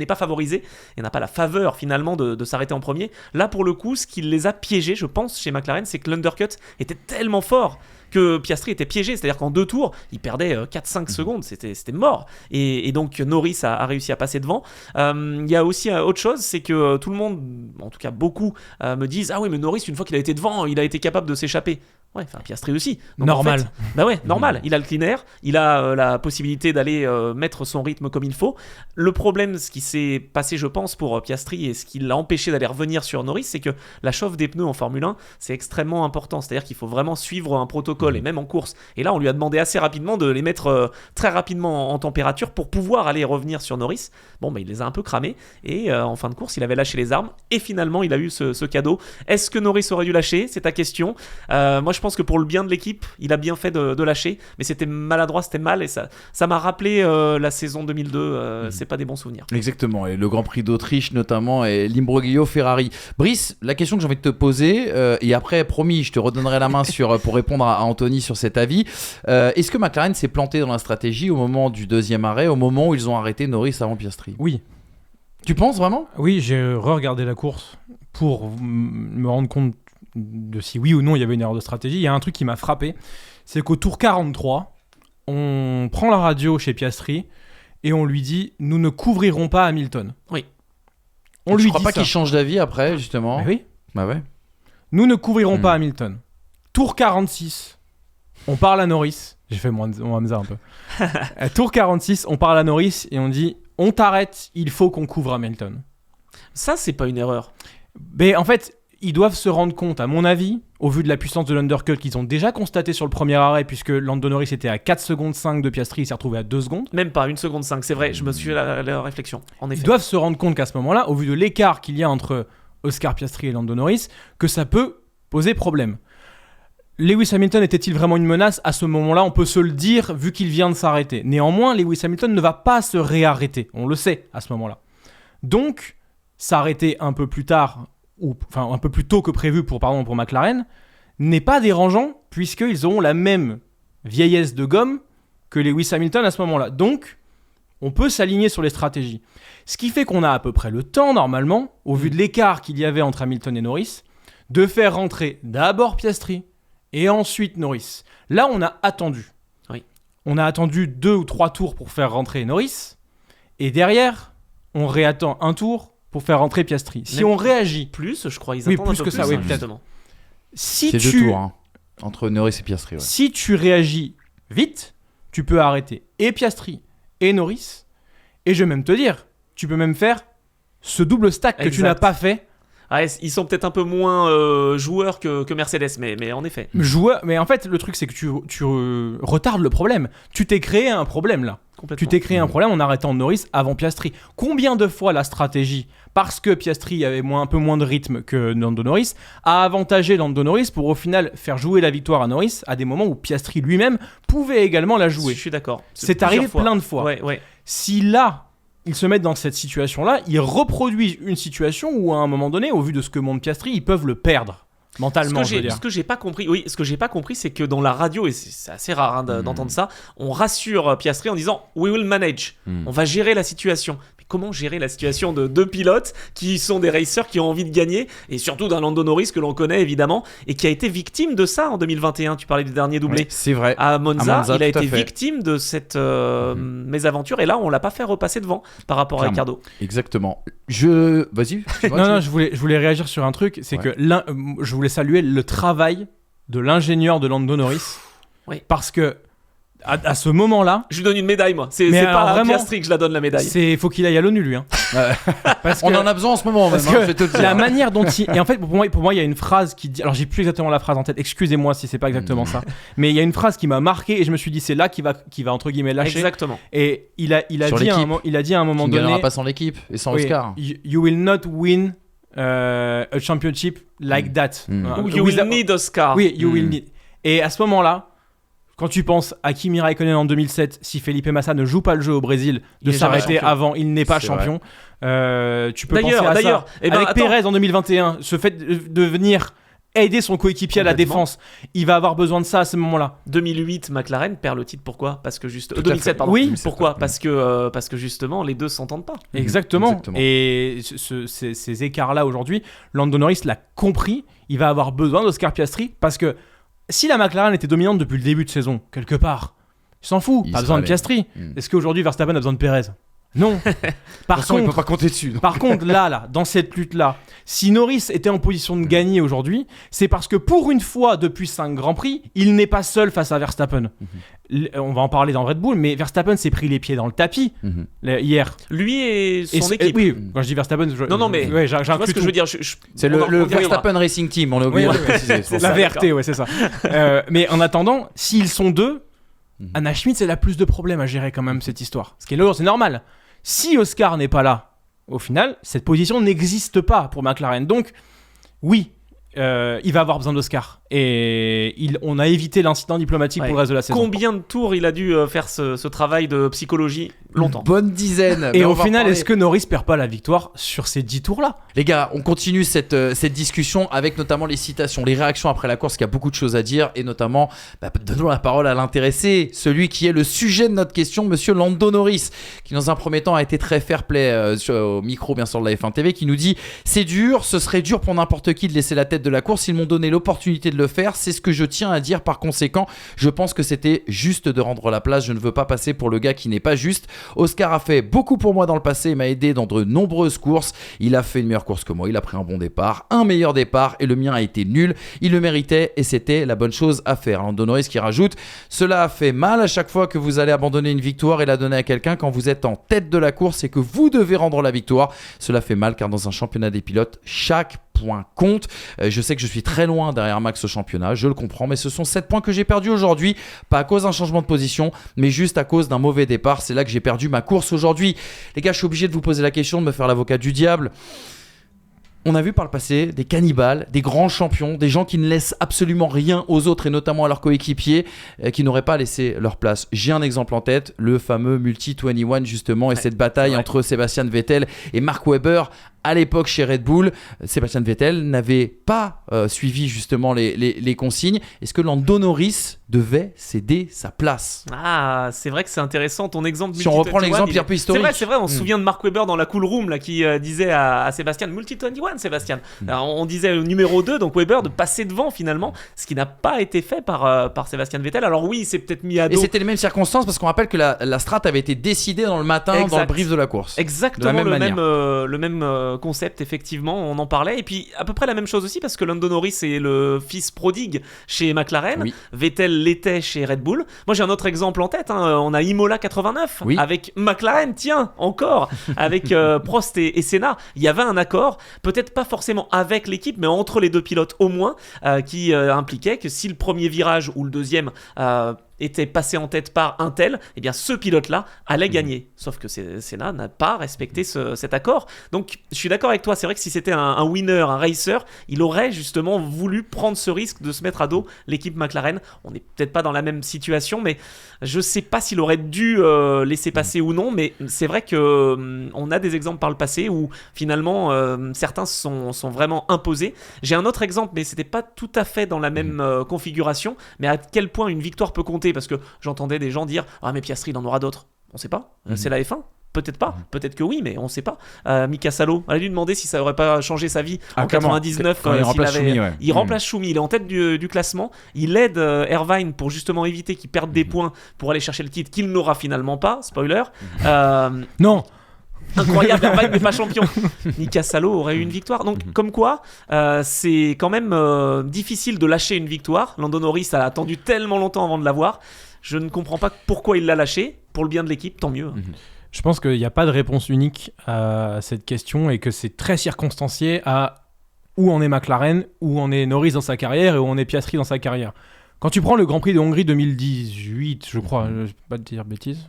pas favorisé et n'a pas la faveur finalement de s'arrêter en premier. Là pour le coup, ce qui les a piégés, je pense, chez McLaren, c'est que l'undercut était tellement fort que Piastri était piégé, c'est-à-dire qu'en 2 tours, il perdait 4-5 secondes, c'était mort. Et donc Norris a réussi à passer devant. Il y a aussi autre chose, c'est que tout le monde, en tout cas beaucoup, me disent « Ah oui, mais Norris, une fois qu'il a été devant, il a été capable de s'échapper. » Ouais, enfin Piastri aussi. Donc, normal. En fait, bah ouais, normal. Il a le clean air, il a la possibilité d'aller mettre son rythme comme il faut. Le problème, ce qui s'est passé, je pense, pour Piastri et ce qui l'a empêché d'aller revenir sur Norris, c'est que la chauffe des pneus en Formule 1, c'est extrêmement important. C'est-à-dire qu'il faut vraiment suivre un protocole, et même en course. Et là, on lui a demandé assez rapidement de les mettre très rapidement en température pour pouvoir aller revenir sur Norris. Bon, bah, il les a un peu cramés. Et en fin de course, il avait lâché les armes. Et finalement, il a eu ce cadeau. Est-ce que Norris aurait dû lâcher ? C'est ta question. Moi, je pense que pour le bien de l'équipe, il a bien fait de lâcher, mais c'était maladroit, c'était mal, et ça m'a rappelé la saison 2002. C'est pas des bons souvenirs. Exactement, et le Grand Prix d'Autriche notamment, et l'imbroglio Ferrari. Brice, la question que j'ai envie de te poser, et après, promis, je te redonnerai la main pour répondre à Anthony sur cet avis. Est-ce que McLaren s'est planté dans la stratégie au moment du deuxième arrêt, au moment où ils ont arrêté Norris avant Piastri ? Oui. Tu penses vraiment ? Oui, j'ai re-regardé la course pour me rendre compte de si oui ou non il y avait une erreur de stratégie. Il y a un truc qui m'a frappé, c'est qu'au tour 43, on prend la radio chez Piastri et on lui dit « Nous ne couvrirons pas Hamilton ». Oui. On Je lui crois dit pas ça. qu'il change d'avis après, justement. Mais oui. Bah ouais. Nous ne couvrirons pas Hamilton. Tour 46, on parle à Norris. J'ai fait mon Hamza un peu. Tour 46, on parle à Norris et on dit « On t'arrête, il faut qu'on couvre Hamilton ». Ça, c'est pas une erreur. Mais en fait, ils doivent se rendre compte, à mon avis, au vu de la puissance de l'undercut qu'ils ont déjà constaté sur le premier arrêt, puisque Lando Norris était à 4 secondes 5 de Piastri, il s'est retrouvé à 2 secondes. Même pas 1 seconde 5, c'est vrai, je me suis fait la réflexion. En effet. Ils doivent se rendre compte qu'à ce moment-là, au vu de l'écart qu'il y a entre Oscar Piastri et Lando Norris, que ça peut poser problème. Lewis Hamilton était-il vraiment une menace ? À ce moment-là, on peut se le dire, vu qu'il vient de s'arrêter. Néanmoins, Lewis Hamilton ne va pas se réarrêter, on le sait à ce moment-là. Donc, s'arrêter un peu plus tard, enfin un peu plus tôt que prévu pour McLaren, n'est pas dérangeant puisqu'ils auront la même vieillesse de gomme que Lewis Hamilton à ce moment-là. Donc, on peut s'aligner sur les stratégies. Ce qui fait qu'on a à peu près le temps, normalement, au vu de l'écart qu'il y avait entre Hamilton et Norris, de faire rentrer d'abord Piastri et ensuite Norris. Là, on a attendu. Oui. On a attendu 2 ou 3 tours pour faire rentrer Norris, et derrière, on réattend un tour pour faire rentrer Piastri. Si Même on réagit, plus, je crois, ils Oui, attendent plus un peu que ça, oui, hein, peut-être. justement. si C'est 2 tu, tours, hein, entre Norris et Piastri. Ouais. si tu réagis vite, tu peux arrêter et Piastri et Norris, et je vais même te dire, tu peux même faire ce double stack que tu Exact. n'as pas fait Ouais, ils sont peut-être un peu moins joueurs que Mercedes, mais en effet. Mais en fait, le truc, c'est que tu retardes le problème. Tu t'es créé un problème là. Tu t'es créé un problème en arrêtant Norris avant Piastri. Combien de fois la stratégie, parce que Piastri avait un peu moins de rythme que Lando Norris, a avantagé Lando Norris pour au final faire jouer la victoire à Norris à des moments où Piastri lui-même pouvait également la jouer. Je suis d'accord. C'est arrivé plein de fois. Ouais. Si là, ils se mettent dans cette situation-là, ils reproduisent une situation où à un moment donné, au vu de ce que montre Piastri, ils peuvent le perdre. Mentalement, ce que j'ai pas compris, c'est que dans la radio, et c'est assez rare d'entendre ça, on rassure Piastri en disant we will manage, on va gérer la situation. Mais comment gérer la situation de deux pilotes qui sont des racers qui ont envie de gagner, et surtout d'un Lando Norris que l'on connaît évidemment et qui a été victime de ça en 2021. Tu parlais du dernier doublé. Oui, c'est vrai. À Monza, il a été victime de cette mésaventure, et là on l'a pas fait repasser devant par rapport à Ricciardo. Exactement. Vas-y. Non, je voulais réagir sur un truc, c'est que je voulais saluer le travail de l'ingénieur de Lando Norris, parce que à ce moment-là, je lui donne une médaille, moi. C'est pas à Piastri que je la donne la médaille. Faut qu'il aille à l'ONU, lui. Hein. Parce on en a besoin en ce moment, même. La manière dont et en fait, pour moi, il y a une phrase qui dit. Alors, j'ai plus exactement la phrase en tête. Excusez-moi si c'est pas exactement ça. Mais il y a une phrase qui m'a marqué et je me suis dit, c'est là qu'il va entre guillemets lâcher. Exactement. Et il a dit à un moment donné. Il ne gagnera pas sans l'équipe et sans Oscar. You will not win a championship like that. You will need Oscar. Oui, you will need. Et à ce moment-là, quand tu penses à Kimi Raikkonen en 2007, si Felipe Massa ne joue pas le jeu au Brésil, de s'arrêter avant, il n'est pas champion. Tu peux penser à ça. Avec Pérez en 2021, ce fait de venir aider son coéquipier à la défense, il va avoir besoin de ça à ce moment-là. 2008, McLaren perd le titre, pourquoi ? Parce que 2007, pardon. Oui. Pourquoi ? Parce que justement, les deux s'entendent pas. Exactement. Et ces écarts-là aujourd'hui, Lando Norris l'a compris. Il va avoir besoin d'Oscar Piastri parce que si la McLaren était dominante depuis le début de saison, quelque part, il s'en fout, pas besoin de Piastri. Est-ce qu'aujourd'hui Verstappen a besoin de Pérez ? Non. Par contre, il peut pas compter dessus. Par contre, là, dans cette lutte-là, si Norris était en position de gagner aujourd'hui, c'est parce que pour une fois depuis 5 Grands Prix, il n'est pas seul face à Verstappen. On va en parler dans Red Bull, mais Verstappen s'est pris les pieds dans le tapis hier. Lui et son équipe. Oui, quand je dis Verstappen, mais j'ai ce que je veux dire. C'est le Verstappen Racing Team, on l'a oublié de préciser. C'est la VRT, ouais, c'est ça. Mais en attendant, s'ils sont deux, Anna Schmitz, elle a plus de problèmes à gérer quand même cette histoire. Ce qui est lourd, c'est normal. Si Oscar n'est pas là, au final, cette position n'existe pas pour McLaren. Donc, oui, il va avoir besoin d'Oscar. Et on a évité l'incident diplomatique pour le reste de la saison. Combien de tours il a dû faire ce travail de psychologie ? Longtemps. Bonne dizaine. Et au final, est-ce que Norris perd pas la victoire sur ces 10 tours-là ? Les gars, on continue cette discussion avec notamment les citations, les réactions après la course, qu'il y a beaucoup de choses à dire. Et notamment, donnons la parole à l'intéressé, celui qui est le sujet de notre question, monsieur Lando Norris, qui dans un premier temps a été très fair-play au micro, bien sûr, de la F1 TV, qui nous dit « C'est dur, ce serait dur pour n'importe qui de laisser la tête de la course. Ils m'ont donné l'opportunité de le faire. C'est ce que je tiens à dire. Par conséquent, je pense que c'était juste de rendre la place. Je ne veux pas passer pour le gars qui n'est pas juste. Oscar a fait beaucoup pour moi dans le passé. Il m'a aidé dans de nombreuses courses. Il a fait une meilleure course que moi. Il a pris un bon départ, un meilleur départ, et le mien a été nul. Il le méritait et c'était la bonne chose à faire. » Lando Norris qui rajoute « Cela a fait mal à chaque fois que vous allez abandonner une victoire et la donner à quelqu'un quand vous êtes en tête de la course et que vous devez rendre la victoire. Cela fait mal car dans un championnat des pilotes, chaque point compte. Je sais que je suis très loin derrière Max au championnat, je le comprends, mais ce sont 7 points que j'ai perdus aujourd'hui, pas à cause d'un changement de position, mais juste à cause d'un mauvais départ. C'est là que j'ai perdu ma course aujourd'hui. Les gars, je suis obligé de vous poser la question, de me faire l'avocat du diable. On a vu par le passé des cannibales, des grands champions, des gens qui ne laissent absolument rien aux autres et notamment à leurs coéquipiers qui n'auraient pas laissé leur place. J'ai un exemple en tête, le fameux Multi-21 justement, et cette bataille entre Sébastien Vettel et Mark Webber. À l'époque chez Red Bull, Sébastien Vettel n'avait pas suivi justement les consignes. Est-ce que Lando Norris devait céder sa place ? Ah, c'est vrai que c'est intéressant ton exemple. Si on reprend l'exemple un peu historique. C'est vrai, on se souvient de Mark Webber dans la cool room là, qui disait à Sébastien, Multi-21 Sébastien. Alors, on disait au numéro 2, donc Webber, de passer devant finalement, ce qui n'a pas été fait par Sébastien Vettel. Alors oui, c'est peut-être mis à dos. Et c'était les mêmes circonstances parce qu'on rappelle que la strat avait été décidée dans le matin, dans le brief de la course. Exactement, le même concept, effectivement, on en parlait. Et puis à peu près la même chose aussi parce que Lando Norris est le fils prodigue chez McLaren, Vettel l'était chez Red Bull. Moi j'ai un autre exemple en tête, on a Imola 89 avec McLaren, tiens, encore avec Prost et Senna. Il y avait un accord, peut-être peut-être pas forcément avec l'équipe, mais entre les deux pilotes au moins, qui impliquait que si le premier virage ou le deuxième était passé en tête par un tel, eh bien ce pilote-là allait gagner. Sauf que Senna n'a pas respecté cet accord. Donc je suis d'accord avec toi, c'est vrai que si c'était un winner, un racer, il aurait justement voulu prendre ce risque de se mettre à dos l'équipe McLaren. On n'est peut-être pas dans la même situation, mais je sais pas s'il aurait dû laisser passer ou non, mais c'est vrai que on a des exemples par le passé où finalement certains sont vraiment imposés. J'ai un autre exemple, mais c'était pas tout à fait dans la même configuration, mais à quel point une victoire peut compter, parce que j'entendais des gens dire mais Piastri il en aura d'autres, on sait pas, c'est la F1. Peut-être pas, peut-être que oui, mais on sait pas. Mika Salo, on allait lui demander si ça aurait pas changé sa vie en 99 quand il remplace Schumi. Il remplace Schumi, il est en tête du classement. Il aide Irvine pour justement éviter qu'il perde des points pour aller chercher le titre qu'il n'aura finalement pas. Spoiler. Non. Incroyable, Irvine n'est pas champion. Mika Salo aurait eu une victoire. Donc, comme quoi, c'est quand même difficile de lâcher une victoire. Lando Norris a attendu tellement longtemps avant de l'avoir. Je ne comprends pas pourquoi il l'a lâché. Pour le bien de l'équipe, tant mieux. Je pense qu'il n'y a pas de réponse unique à cette question et que c'est très circonstancié à où en est McLaren, où en est Norris dans sa carrière et où en est Piastri dans sa carrière. Quand tu prends le Grand Prix de Hongrie 2018, je crois, je ne vais pas te dire bêtise,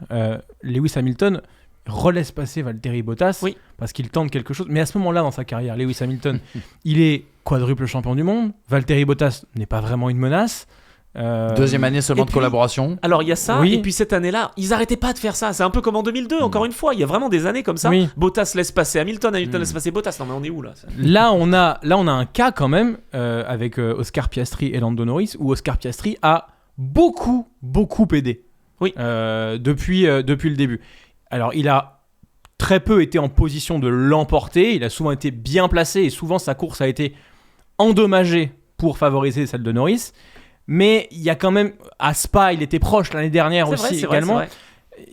Lewis Hamilton relaisse passer Valtteri Bottas parce qu'il tente quelque chose. Mais à ce moment-là dans sa carrière, Lewis Hamilton, il est quadruple champion du monde. Valtteri Bottas n'est pas vraiment une menace. Deuxième année seulement de collaboration. Alors il y a ça, et puis cette année-là, ils arrêtaient pas de faire ça. C'est un peu comme en 2002, encore une fois. Il y a vraiment des années comme ça. Bottas laisse passer Hamilton laisse passer Bottas. Non mais on est où là ? Là on a un cas quand même avec Oscar Piastri et Lando Norris où Oscar Piastri a beaucoup aidé. Depuis le début. Alors il a très peu été en position de l'emporter. Il a souvent été bien placé et souvent sa course a été endommagée pour favoriser celle de Norris. Mais il y a quand même, à Spa, il était proche l'année dernière aussi également.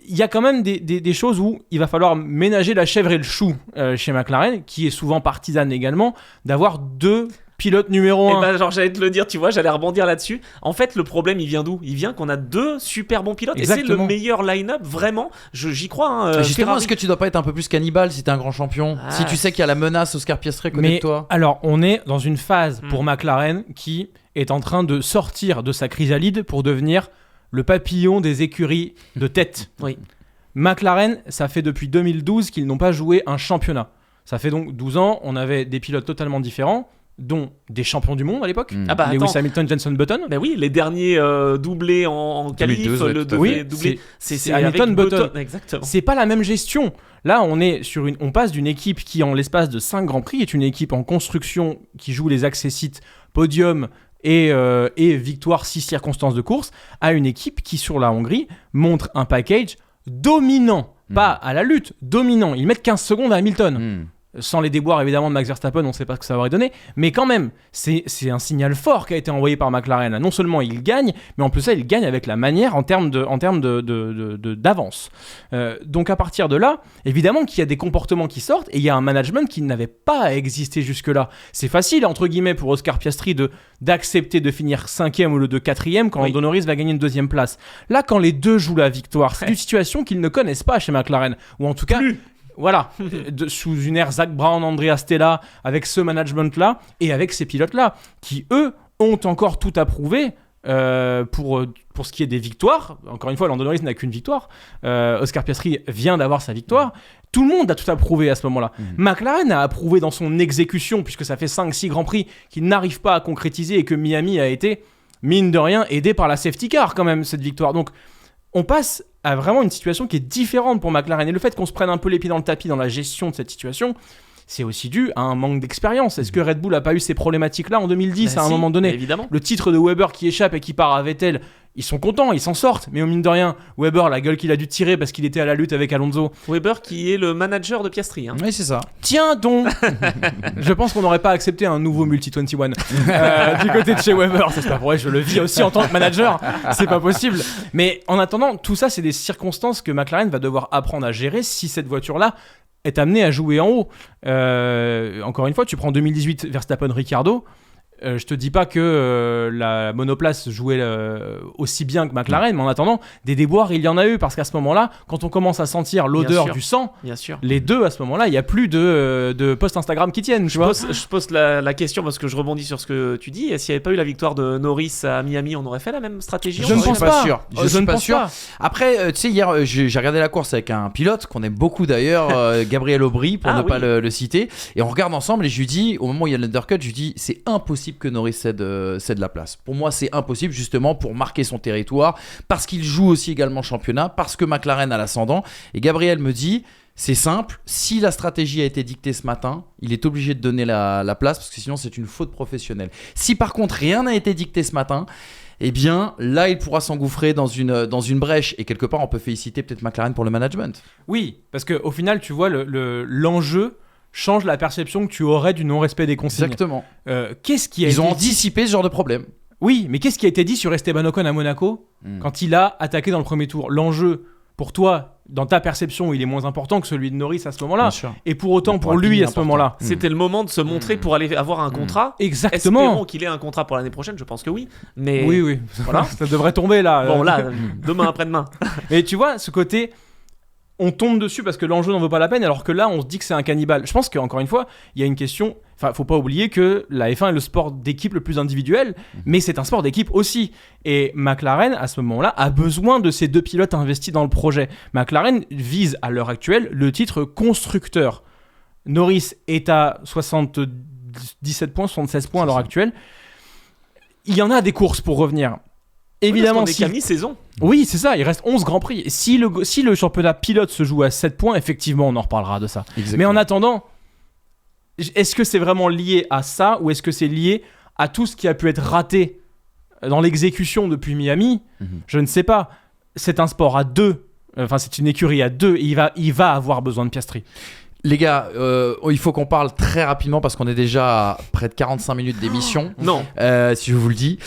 Il y a quand même des choses où il va falloir ménager la chèvre et le chou chez McLaren, qui est souvent partisane également, d'avoir deux pilotes numéro 1. Genre j'allais te le dire, tu vois, j'allais rebondir là-dessus. En fait, le problème, il vient d'où ? Il vient qu'on a deux super bons pilotes. Exactement. Et c'est le meilleur line-up, vraiment. J'y crois. Justement, est-ce que tu dois pas être un peu plus cannibale si t'es un grand champion ? Si tu sais qu'il y a la menace Oscar Piastri à côté de toi. Alors, on est dans une phase pour McLaren qui est en train de sortir de sa chrysalide pour devenir le papillon des écuries de tête. McLaren, ça fait depuis 2012 qu'ils n'ont pas joué un championnat. Ça fait donc 12 ans, on avait des pilotes totalement différents, dont des champions du monde à l'époque. Lewis Hamilton, Jenson Button. Ben oui, les derniers doublés en qualif, le doublé, c'est Hamilton, Button. Exactement. C'est pas la même gestion. Là, on passe d'une équipe qui, en l'espace de 5 Grands Prix, est une équipe en construction qui joue les accessites, podium et victoire 6 circonstances de course, à une équipe qui, sur la Hongrie, montre un package dominant. Pas à la lutte, dominant. Ils mettent 15 secondes à Hamilton. Sans les déboires évidemment de Max Verstappen, on ne sait pas ce que ça aurait donné, mais quand même, c'est un signal fort qui a été envoyé par McLaren. Non seulement il gagne, mais en plus ça, il gagne avec la manière en termes d'avance. Donc à partir de là, évidemment qu'il y a des comportements qui sortent, et il y a un management qui n'avait pas existé jusque-là. C'est facile, entre guillemets, pour Oscar Piastri d'accepter de finir 5e ou de 4e quand Lando Norris va gagner une 2e place. Là, quand les deux jouent la victoire, c'est une situation qu'ils ne connaissent pas chez McLaren, ou en tout cas... Voilà, sous une ère Zak Brown, Andrea Stella, avec ce management-là et avec ces pilotes-là, qui eux ont encore tout à prouver pour ce qui est des victoires. Encore une fois, Lando Norris n'a qu'une victoire. Oscar Piastri vient d'avoir sa victoire. Tout le monde a tout à prouver à ce moment-là. McLaren a approuvé dans son exécution, puisque ça fait 5-6 Grands Prix qu'il n'arrive pas à concrétiser et que Miami a été, mine de rien, aidé par la safety car quand même, cette victoire. Donc, on passe à vraiment une situation qui est différente pour McLaren. Et le fait qu'on se prenne un peu les pieds dans le tapis dans la gestion de cette situation, c'est aussi dû à un manque d'expérience. Est-ce que Red Bull n'a pas eu ces problématiques-là en 2010 à un moment donné ? Évidemment. Le titre de Weber qui échappe et qui part à Vettel, ils sont contents, ils s'en sortent. Mais au mine de rien, Weber, la gueule qu'il a dû tirer parce qu'il était à la lutte avec Alonso. Weber qui est le manager de Piastri. Oui, c'est ça. Tiens donc. Je pense qu'on n'aurait pas accepté un nouveau Multi-21 du côté de chez Weber. C'est pas vrai, je le vis aussi en tant que manager. C'est pas possible. Mais en attendant, tout ça, c'est des circonstances que McLaren va devoir apprendre à gérer si cette voiture-là est amenée à jouer en haut. Encore une fois, tu prends 2018 Verstappen-Ricciardo. Je te dis pas que la monoplace jouait aussi bien que McLaren, mais en attendant, des déboires, il y en a eu, parce qu'à ce moment-là, quand on commence à sentir l'odeur du sang, les deux, à ce moment-là, il n'y a plus de posts Instagram qui tiennent. Je pose la question parce que je rebondis sur ce que tu dis. S'il n'y avait pas eu la victoire de Norris à Miami, on aurait fait la même stratégie? Je ne pense pas. Je ne pense pas. Après, tu sais, hier, j'ai regardé la course avec un pilote qu'on aime beaucoup d'ailleurs, Gabriel Aubry, pour ne pas le citer, et on regarde ensemble et je lui dis, au moment où il y a l'undercut, je lui dis, c'est impossible que Norris cède la place. Pour moi, c'est impossible justement pour marquer son territoire, parce qu'il joue aussi également championnat, parce que McLaren a l'ascendant. Et Gabriel me dit, c'est simple, si la stratégie a été dictée ce matin, il est obligé de donner la place, parce que sinon c'est une faute professionnelle. Si par contre rien n'a été dicté ce matin, eh bien là il pourra s'engouffrer dans une brèche, et quelque part on peut féliciter peut-être McLaren pour le management. Oui, parce qu'au final tu vois l'enjeu change la perception que tu aurais du non-respect des consignes. Exactement. Ils ont anticipé ce genre de problème. Oui, mais qu'est-ce qui a été dit sur Esteban Ocon à Monaco quand il a attaqué dans le premier tour? L'enjeu, pour toi, dans ta perception, il est moins important que celui de Norris à ce moment-là. Et pour autant, pour lui, à ce moment-là. C'était le moment de se montrer pour aller avoir un contrat. Exactement. Espérons qu'il ait un contrat pour l'année prochaine, je pense que oui. Mais oui. Voilà. Ça devrait tomber là. Bon, là, demain, après-demain. Mais tu vois, ce côté... On tombe dessus parce que l'enjeu n'en vaut pas la peine, alors que là, on se dit que c'est un cannibale. Je pense qu'encore une fois, il y a une question... Enfin, faut pas oublier que la F1 est le sport d'équipe le plus individuel, mais c'est un sport d'équipe aussi. Et McLaren, à ce moment-là, a besoin de ces deux pilotes investis dans le projet. McLaren vise, à l'heure actuelle, le titre constructeur. Norris est à 77 points, 76 points à l'heure actuelle. Il y en a des courses pour revenir. Évidemment, si... mi-saison. Oui, c'est ça, il reste 11 Grands Prix. Si le championnat pilote se joue à 7 points, effectivement, on en reparlera de ça. Exactement. Mais en attendant, est-ce que c'est vraiment lié à ça, ou est-ce que c'est lié à tout ce qui a pu être raté dans l'exécution depuis Miami? Je ne sais pas. C'est un sport à deux. Enfin, c'est une écurie à deux, et il va avoir besoin de Piastri. Les gars, il faut qu'on parle très rapidement parce qu'on est déjà à près de 45 minutes d'émission. Non. Si je vous le dis.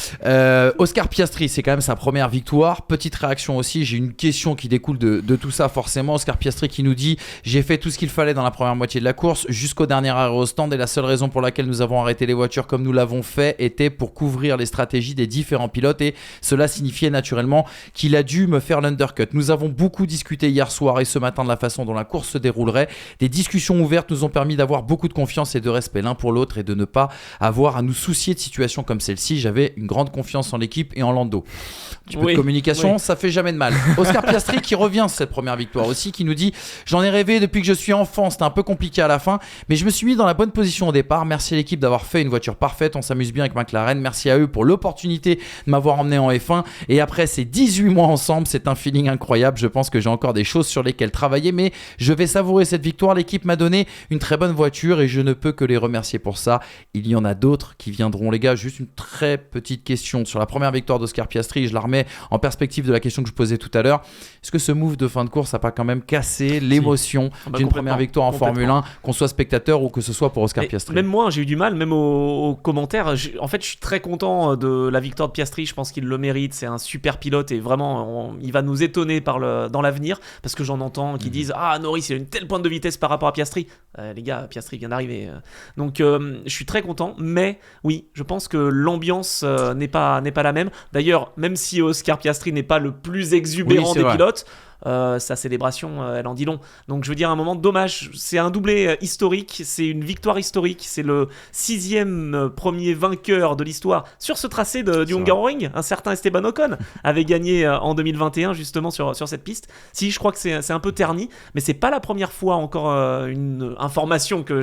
Oscar Piastri, c'est quand même sa première victoire. Petite réaction aussi, j'ai une question qui découle de tout ça forcément. Oscar Piastri qui nous dit « J'ai fait tout ce qu'il fallait dans la première moitié de la course jusqu'au dernier arrêt au stand et la seule raison pour laquelle nous avons arrêté les voitures comme nous l'avons fait était pour couvrir les stratégies des différents pilotes et cela signifiait naturellement qu'il a dû me faire l'undercut. Nous avons beaucoup discuté hier soir et ce matin de la façon dont la course se déroulerait. Des discussions ouvertes nous ont permis d'avoir beaucoup de confiance et de respect l'un pour l'autre et de ne pas avoir à nous soucier de situations comme celle-ci. J'avais une grande confiance en l'équipe et en Lando. Un petit peu de communication, ça fait jamais de mal. Oscar Piastri qui revient sur cette première victoire aussi, qui nous dit « J'en ai rêvé depuis que je suis enfant, c'était un peu compliqué à la fin, mais je me suis mis dans la bonne position au départ. Merci à l'équipe d'avoir fait une voiture parfaite, on s'amuse bien avec McLaren. Merci à eux pour l'opportunité de m'avoir emmené en F1 et après ces 18 mois ensemble, c'est un feeling incroyable. Je pense que j'ai encore des choses sur lesquelles travailler, mais je vais savourer cette victoire. L'équipe m'a donné une très bonne voiture et je ne peux que les remercier pour ça. Il y en a d'autres qui viendront. Les gars, juste une très petite question sur la première victoire d'Oscar Piastri. Je la remets en perspective de la question que je posais tout à l'heure. Est-ce que ce move de fin de course n'a pas quand même cassé l'émotion d'une première victoire en Formule 1, qu'on soit spectateur ou que ce soit pour Oscar Piastri? Même moi, j'ai eu du mal, même aux commentaires. En fait, je suis très content de la victoire de Piastri. Je pense qu'il le mérite. C'est un super pilote et vraiment, il va nous étonner dans l'avenir parce que j'en entends qui disent « Ah, Norris, il a une telle pointe de vitesse par rapport à Piastri. » Les gars, Piastri vient d'arriver. Donc, je suis très content. Mais oui, je pense que l'ambiance n'est pas la même. D'ailleurs, même si Oscar Piastri n'est pas le plus exubérant des pilotes, sa célébration, elle en dit long. Donc je veux dire, à un moment, dommage, c'est un doublé historique, c'est une victoire historique, c'est le 6e premier vainqueur de l'histoire sur ce tracé du Hungaroring. Un certain Esteban Ocon avait gagné en 2021 justement sur cette piste. Si, je crois que c'est un peu terni, mais c'est pas la première fois, encore une information dont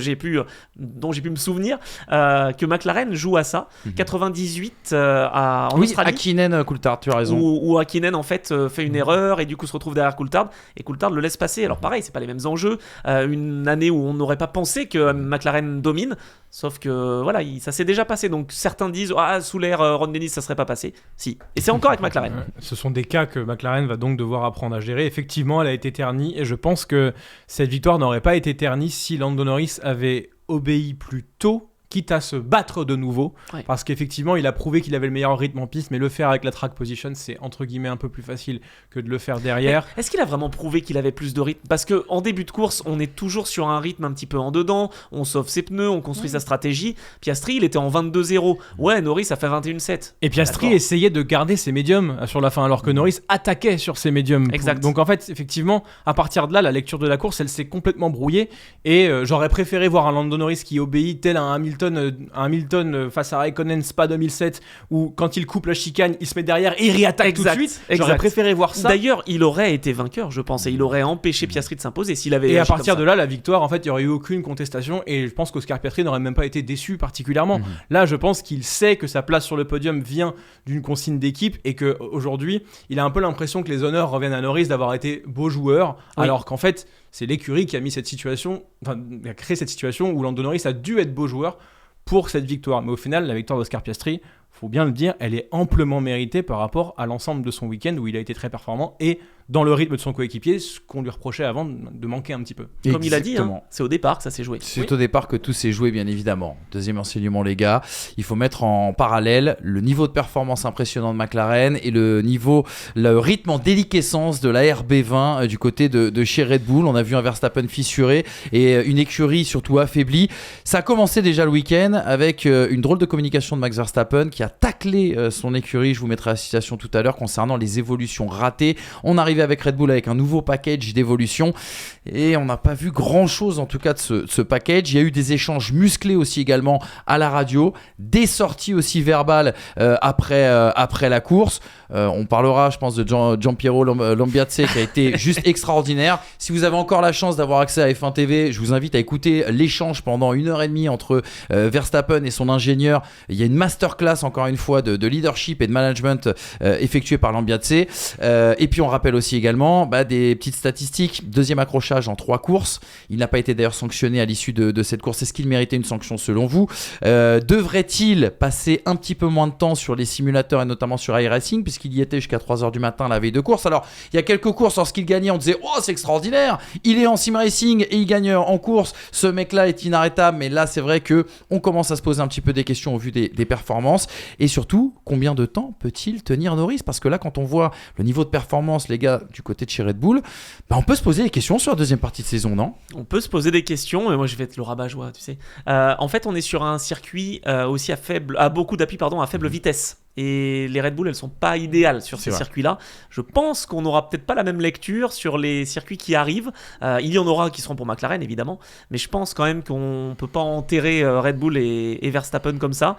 j'ai pu me souvenir, que McLaren joue à ça. 98 en Australie. Hakkinen, Coulthard, tu as raison. Où Hakkinen en fait fait une erreur et du coup se retrouve derrière Coulthard et Coulthard le laisse passer. Alors pareil, c'est pas les mêmes enjeux, une année où on n'aurait pas pensé que McLaren domine, sauf que voilà, ça s'est déjà passé. Donc certains disent sous l'ère Ron Dennis ça serait pas passé. Si, et c'est encore avec McLaren. Ce sont des cas que McLaren va donc devoir apprendre à gérer. Effectivement, elle a été ternie et je pense que cette victoire n'aurait pas été ternie si Lando Norris avait obéi plus tôt quitte à se battre de nouveau, parce qu'effectivement il a prouvé qu'il avait le meilleur rythme en piste, mais le faire avec la track position c'est entre guillemets un peu plus facile que de le faire derrière. Mais est-ce qu'il a vraiment prouvé qu'il avait plus de rythme? Parce qu'en début de course on est toujours sur un rythme un petit peu en dedans, on sauve ses pneus, on construit sa stratégie. Piastri il était en 22-0, Norris a fait 21-7. Et Piastri essayait de garder ses médiums sur la fin, alors que Norris attaquait sur ses médiums. Exact. Donc en fait effectivement à partir de là la lecture de la course elle s'est complètement brouillée, et j'aurais préféré voir un Lando Norris qui obéit tel un Hamilton face à Raikkonen Spa 2007, où quand il coupe la chicane il se met derrière et il réattaque tout de suite. J'aurais préféré voir ça. D'ailleurs il aurait été vainqueur je pense, et il aurait empêché Piastri de s'imposer s'il avait. Et à partir de là la victoire en fait il n'y aurait eu aucune contestation, et je pense qu'Oscar Piastri n'aurait même pas été déçu particulièrement. Là je pense qu'il sait que sa place sur le podium vient d'une consigne d'équipe, et qu'aujourd'hui il a un peu l'impression que les honneurs reviennent à Norris d'avoir été beau joueur, alors qu'en fait c'est l'écurie qui a créé cette situation où Lando Norris a dû être beau joueur pour cette victoire. Mais au final, la victoire d'Oscar Piastri, faut bien le dire, elle est amplement méritée par rapport à l'ensemble de son week-end où il a été très performant, et dans le rythme de son coéquipier, ce qu'on lui reprochait avant de manquer un petit peu. Comme il a dit, c'est au départ que ça s'est joué. C'est au départ que tout s'est joué, bien évidemment. Deuxième enseignement, les gars, il faut mettre en parallèle le niveau de performance impressionnant de McLaren et le rythme en déliquescence de la RB20 du côté de chez Red Bull. On a vu un Verstappen fissuré et une écurie surtout affaiblie. Ça a commencé déjà le week-end avec une drôle de communication de Max Verstappen qui a taclé son écurie. Je vous mettrai la citation tout à l'heure concernant les évolutions ratées. On arrive avec Red Bull avec un nouveau package d'évolution, et on n'a pas vu grand chose en tout cas de ce package. Il y a eu des échanges musclés aussi également à la radio, des sorties aussi verbales après la course. On parlera je pense de Giampiero Lambiase qui a été juste extraordinaire. Si vous avez encore la chance d'avoir accès à F1 TV, je vous invite à écouter l'échange pendant 1h30 entre Verstappen et son ingénieur. Il y a une masterclass encore une fois de leadership et de management effectuée par Lambiase. Et puis on rappelle aussi également des petites statistiques. Deuxième accrochage en 3 courses. Il n'a pas été d'ailleurs sanctionné à l'issue de cette course. Est-ce qu'il méritait une sanction selon vous? Devrait-il passer un petit peu moins de temps sur les simulateurs et notamment sur iRacing, puisqu'il y était jusqu'à 3h du matin la veille de course? Alors il y a quelques courses lorsqu'il gagnait on disait oh c'est extraordinaire, il est en sim racing et il gagne en course, ce mec là est inarrêtable. Mais là c'est vrai que on commence à se poser un petit peu des questions au vu des performances, et surtout combien de temps peut-il tenir Norris? Parce que là quand on voit le niveau de performance les gars du côté de chez Red Bull, on peut se poser des questions sur la deuxième partie de saison, non? On peut se poser des questions, mais moi je vais être le rabat-joie, tu sais. En fait, on est sur un circuit aussi à beaucoup d'appui, à faible vitesse. Et les Red Bull, elles sont pas idéales sur ces circuits-là. Je pense qu'on n'aura peut-être pas la même lecture sur les circuits qui arrivent. Il y en aura qui seront pour McLaren, évidemment. Mais je pense quand même qu'on peut pas enterrer Red Bull et Verstappen comme ça.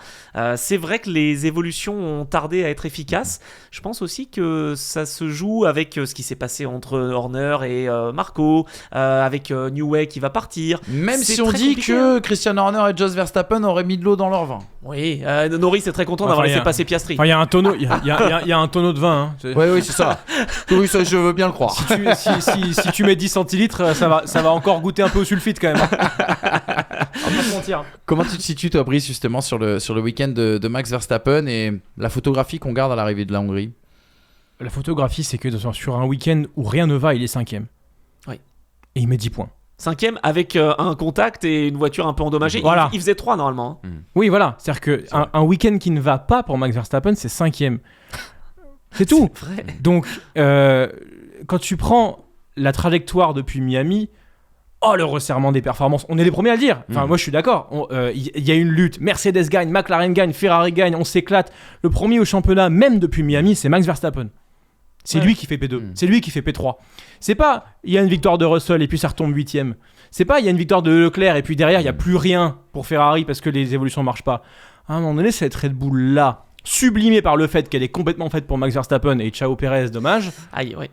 C'est vrai que les évolutions ont tardé à être efficaces. Je pense aussi que ça se joue avec ce qui s'est passé entre Horner et Marco, avec Newey qui va partir. Même si on dit que Christian Horner et Jos Verstappen auraient mis de l'eau dans leur vin. Oui, Norris est très content d'avoir laissé passer Piastri. Il y a un tonneau, il y a un tonneau de vin. Oui, c'est ça. Oui, ça, je veux bien le croire. Si tu mets 10 centilitres, ça va encore goûter un peu au sulfite quand même. On va pas se mentir. Comment tu te situes, toi, Brice, justement, sur le week-end de Max Verstappen et la photographie qu'on garde à l'arrivée de la Hongrie? La photographie, c'est que sur un week-end où rien ne va, il est 5e. Oui. Et il met 10 points. 5e avec un contact et une voiture un peu endommagée. Voilà. Il faisait 3 normalement. Oui, voilà. C'est-à-dire qu'un week-end qui ne va pas pour Max Verstappen, c'est 5e. C'est tout. C'est vrai. Donc, quand tu prends la trajectoire depuis Miami, le resserrement des performances, on est les premiers à le dire. Enfin, moi, je suis d'accord. Il y a une lutte. Mercedes gagne, McLaren gagne, Ferrari gagne, on s'éclate. Le premier au championnat, même depuis Miami, c'est Max Verstappen. C'est lui qui fait P2, c'est lui qui fait P3. C'est pas il y a une victoire de Russell et puis ça retombe 8ème. C'est pas il y a une victoire de Leclerc et puis derrière il n'y a plus rien pour Ferrari parce que les évolutions ne marchent pas. À un moment donné, cette Red Bull là, sublimée par le fait qu'elle est complètement faite pour Max Verstappen et ciao Pérez, dommage. Aïe, ouais.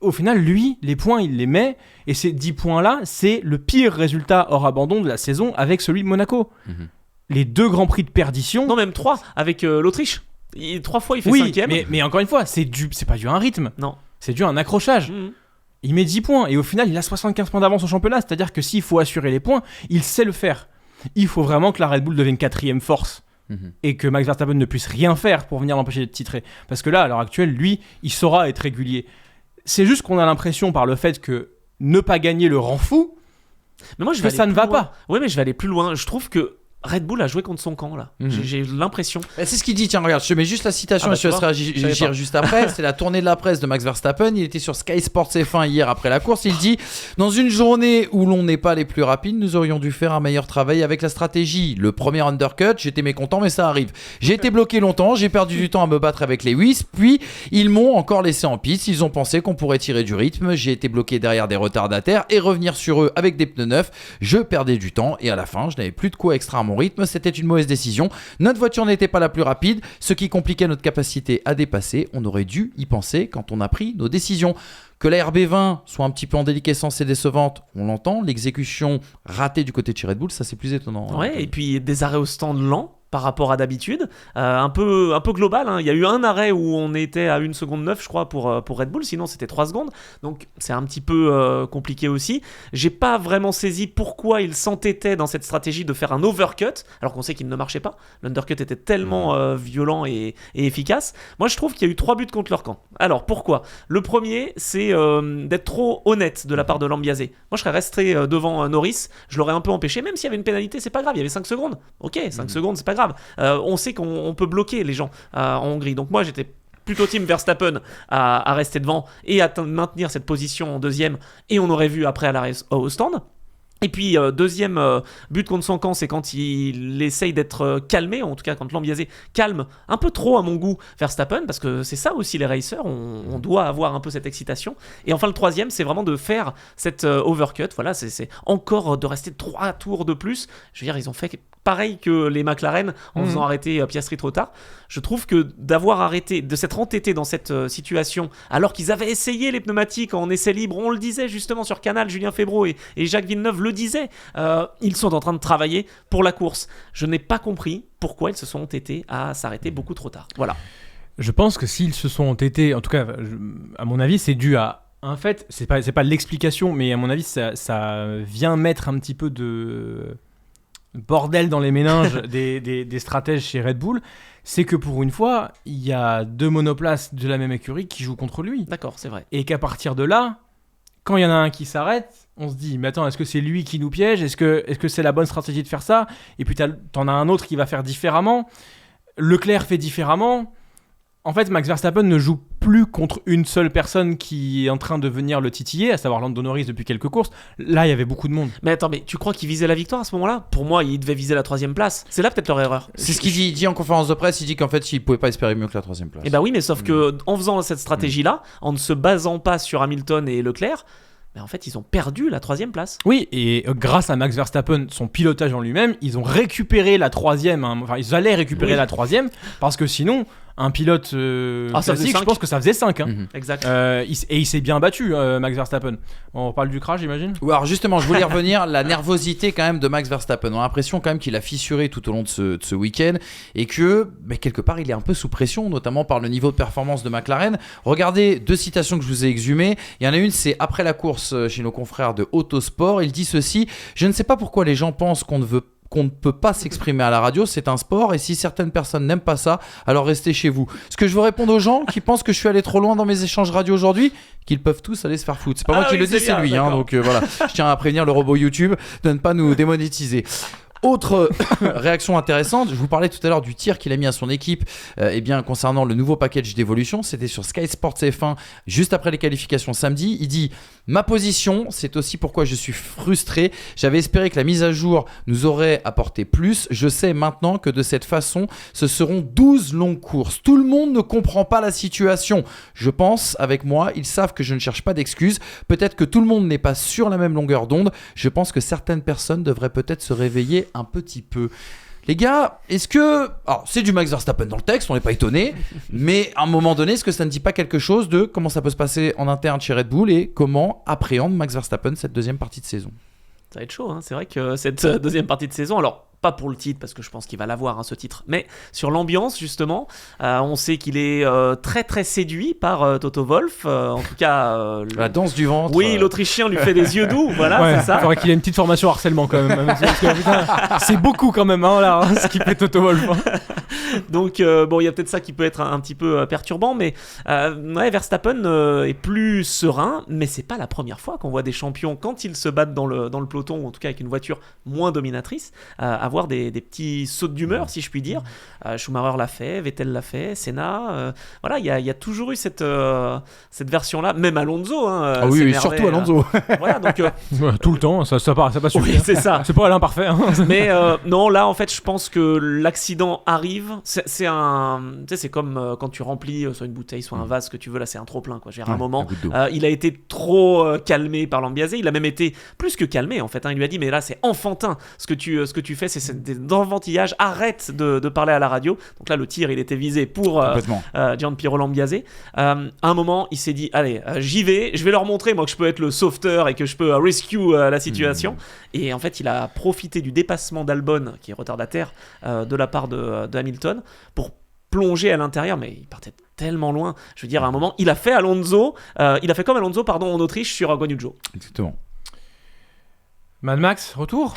Au final, lui, les points, il les met, et ces 10 points-là, c'est le pire résultat hors abandon de la saison avec celui de Monaco. Les 2 grands prix de perdition. Non, même 3 avec l'Autriche. 3 fois il fait 5ème. Mais encore une fois, c'est pas dû à un rythme. Non. C'est dû à un accrochage. Il met 10 points et au final il a 75 points d'avance au championnat. C'est-à-dire que s'il faut assurer les points, il sait le faire. Il faut vraiment que la Red Bull devienne 4ème force et que Max Verstappen ne puisse rien faire pour venir l'empêcher d'être titré. Parce que là, à l'heure actuelle, lui, il saura être régulier. C'est juste qu'on a l'impression par le fait que ne pas gagner le rend fou. Mais moi, je vais ça aller ne plus va loin. pas. Oui, mais je vais aller plus loin. Je trouve que Red Bull a joué contre son camp là. J'ai l'impression. C'est ce qu'il dit, tiens regarde, je te mets juste la citation et je te laisserai réagir juste après. C'est la tournée de la presse de Max Verstappen, il était sur Sky Sports F1 hier après la course, il dit « Dans une journée où l'on n'est pas les plus rapides, nous aurions dû faire un meilleur travail avec la stratégie. Le premier undercut, j'étais mécontent mais ça arrive. J'ai été bloqué longtemps, j'ai perdu du temps à me battre avec les Lewis, puis ils m'ont encore laissé en piste, ils ont pensé qu'on pourrait tirer du rythme, j'ai été bloqué derrière des retardataires et revenir sur eux avec des pneus neufs, je perdais du temps et à la fin je n'avais plus de quoi extraire mon rythme, c'était une mauvaise décision. Notre voiture n'était pas la plus rapide, ce qui compliquait notre capacité à dépasser. On aurait dû y penser quand on a pris nos décisions. Que la RB20 soit un petit peu en déliquescence et décevante, on l'entend. L'exécution ratée du côté de chez Red Bull, ça c'est plus étonnant. Ouais, et puis des arrêts au stand lents par rapport à d'habitude, un peu global, hein. Il y a eu un arrêt où on était à 1 seconde 9 je crois pour Red Bull, sinon c'était 3 secondes, donc c'est un petit peu compliqué aussi. J'ai pas vraiment saisi pourquoi il s'entêtait dans cette stratégie de faire un overcut, alors qu'on sait qu'il ne marchait pas. L'undercut était tellement violent et efficace. Moi je trouve qu'il y a eu 3 buts contre leur camp. Alors pourquoi ? Le premier, c'est d'être trop honnête de la part de Lambiase. Moi je serais resté devant Norris, je l'aurais un peu empêché, même s'il y avait une pénalité, c'est pas grave, il y avait 5 secondes. Ok, 5 secondes, c'est pas grave. On sait qu'on peut bloquer les gens en Hongrie. Donc moi j'étais plutôt team Verstappen à rester devant et à maintenir cette position en deuxième, et on aurait vu après à l'arrêt au stand. Et puis deuxième but contre son camp, c'est quand il essaye d'être calmé, en tout cas quand Lambiase calme un peu trop à mon goût Verstappen, parce que c'est ça aussi les racers, on doit avoir un peu cette excitation. Et enfin le troisième, c'est vraiment de faire cette overcut, voilà, c'est encore de rester 3 tours de plus. Je veux dire, ils ont fait pareil que les McLaren en faisant arrêter Piastri trop tard. Je trouve que d'avoir arrêté, de s'être entêté dans cette situation, alors qu'ils avaient essayé les pneumatiques en essai libre, on le disait justement sur Canal, Julien Febvre et Jacques Villeneuve le disaient, ils sont en train de travailler pour la course. Je n'ai pas compris pourquoi ils se sont entêtés à s'arrêter beaucoup trop tard. Voilà. Je pense que s'ils se sont entêtés, en tout cas, à mon avis, c'est dû à un fait, c'est pas l'explication, mais à mon avis, ça vient mettre un petit peu de bordel dans les méninges des stratèges chez Red Bull. C'est que pour une fois, il y a 2 monoplaces de la même écurie qui jouent contre lui. D'accord, c'est vrai. Et qu'à partir de là, quand il y en a un qui s'arrête, on se dit, mais attends, est-ce que c'est lui qui nous piège ? Est-ce que c'est la bonne stratégie de faire ça ? Et puis t'en as un autre qui va faire différemment. Leclerc fait différemment. En fait, Max Verstappen ne joue plus contre une seule personne qui est en train de venir le titiller, à savoir Lando Norris depuis quelques courses. Là, il y avait beaucoup de monde. Mais attends, mais tu crois qu'il visait la victoire à ce moment-là ? Pour moi, il devait viser la 3e place. C'est là peut-être leur erreur. C'est ce qu'il dit. Il dit en conférence de presse, il dit qu'en fait, il pouvait pas espérer mieux que la 3e place. Et bah oui, mais sauf que en faisant cette stratégie-là, en ne se basant pas sur Hamilton et Leclerc, mais en fait, ils ont perdu la 3e place. Oui, et grâce à Max Verstappen, son pilotage en lui-même, ils ont récupéré la 3e. Enfin, ils allaient récupérer la 3e, parce que sinon, un pilote classique, je pense que ça faisait 5. Hein. Exact. Et il s'est bien battu, Max Verstappen. On parle du crash, j'imagine ? Alors justement, je voulais revenir, la nervosité quand même de Max Verstappen. On a l'impression quand même qu'il a fissuré tout au long de ce week-end et que quelque part il est un peu sous pression, notamment par le niveau de performance de McLaren. Regardez 2 citations que je vous ai exhumées. Il y en a une, c'est après la course chez nos confrères de Autosport. Il dit ceci: je ne sais pas pourquoi les gens pensent qu'on ne peut pas s'exprimer à la radio, c'est un sport, et si certaines personnes n'aiment pas ça, alors restez chez vous. Ce que je veux répondre aux gens qui pensent que je suis allé trop loin dans mes échanges radio aujourd'hui, qu'ils peuvent tous aller se faire foutre. C'est pas moi qui le dis, c'est lui. Donc voilà, je tiens à prévenir le robot YouTube de ne pas nous démonétiser. Autre réaction intéressante, je vous parlais tout à l'heure du tir qu'il a mis à son équipe concernant le nouveau package d'évolution, c'était sur Sky Sports F1 juste après les qualifications samedi. Il dit: ma position, c'est aussi pourquoi je suis frustré, j'avais espéré que la mise à jour nous aurait apporté plus, je sais maintenant que de cette façon ce seront 12 longues courses, tout le monde ne comprend pas la situation, je pense avec moi, ils savent que je ne cherche pas d'excuses, peut-être que tout le monde n'est pas sur la même longueur d'onde, je pense que certaines personnes devraient peut-être se réveiller un petit peu. Les gars, est-ce que... Alors, c'est du Max Verstappen dans le texte, on n'est pas étonné, mais à un moment donné, est-ce que ça ne dit pas quelque chose de comment ça peut se passer en interne chez Red Bull et comment appréhende Max Verstappen cette 2e partie de saison ? Ça va être chaud, hein. C'est vrai que cette 2e partie de saison, alors pas pour le titre, parce que je pense qu'il va l'avoir, ce titre, mais sur l'ambiance, justement. On sait qu'il est très très séduit par Toto Wolff, en tout cas... La danse du ventre. Oui, l'Autrichien lui fait des yeux doux, voilà, c'est ça. Il faudrait qu'il ait une petite formation harcèlement quand même. Parce que, putain, c'est beaucoup quand même, ce qui fait Toto Wolff. Donc, il y a peut-être ça qui peut être un petit peu perturbant, mais Verstappen est plus serein, mais c'est pas la première fois qu'on voit des champions, quand ils se battent dans le peloton, ou en tout cas avec une voiture moins dominatrice, avoir des petits sauts d'humeur, si je puis dire. Schumacher l'a fait, Vettel l'a fait, Senna. Voilà, il y a toujours eu cette version-là, même Alonso. Oui, surtout Alonso. Voilà, donc tout le temps, ça passe. Oui, c'est ça. C'est pas l'imparfait. Mais non, là, en fait, je pense que l'accident arrive. C'est comme quand tu remplis soit une bouteille, soit un vase que tu veux. Là, c'est un trop plein, quoi. J'ai un moment, il a été trop calmé par Lambiase. Il a même été plus que calmé, en fait. Il lui a dit, mais là, c'est enfantin. Ce que tu fais, c'est des enfantillages. Arrête de parler à la radio. Donc là, le tir, il était visé pour Gianpiero Lambiase. À un moment, il s'est dit, allez, j'y vais. Je vais leur montrer, moi, que je peux être le sauveteur et que je peux rescue la situation. Et en fait, il a profité du dépassement d'Albon, qui est retardataire, de la part de Hamilton, pour plonger à l'intérieur, mais il partait tellement loin. Je veux dire, à un moment, il a fait comme Alonso, en Autriche sur Guan Yu Zhou. Exactement. Mad Max, retour.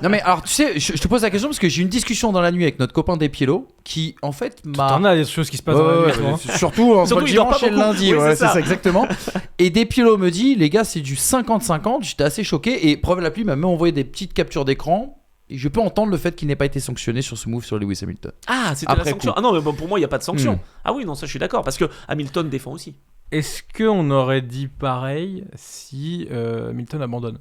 Non mais alors tu sais, je te pose la question parce que j'ai eu une discussion dans la nuit avec notre copain Despiello qui en fait m'a... T'en as des choses qui se passent dans la nuit, surtout entre le dimanche et le lundi, oui, c'est ça exactement. Et Despiello me dit, les gars, c'est du 50-50, j'étais assez choqué et preuve la pluie m'a même envoyé des petites captures d'écran. Et je peux entendre le fait qu'il n'ait pas été sanctionné sur ce move sur Lewis Hamilton. Ah, c'était après la sanction. Ah non, mais pour moi, il n'y a pas de sanction. Ah oui, non, ça je suis d'accord, parce que Hamilton défend aussi. Est-ce qu'on aurait dit pareil si Hamilton abandonne ?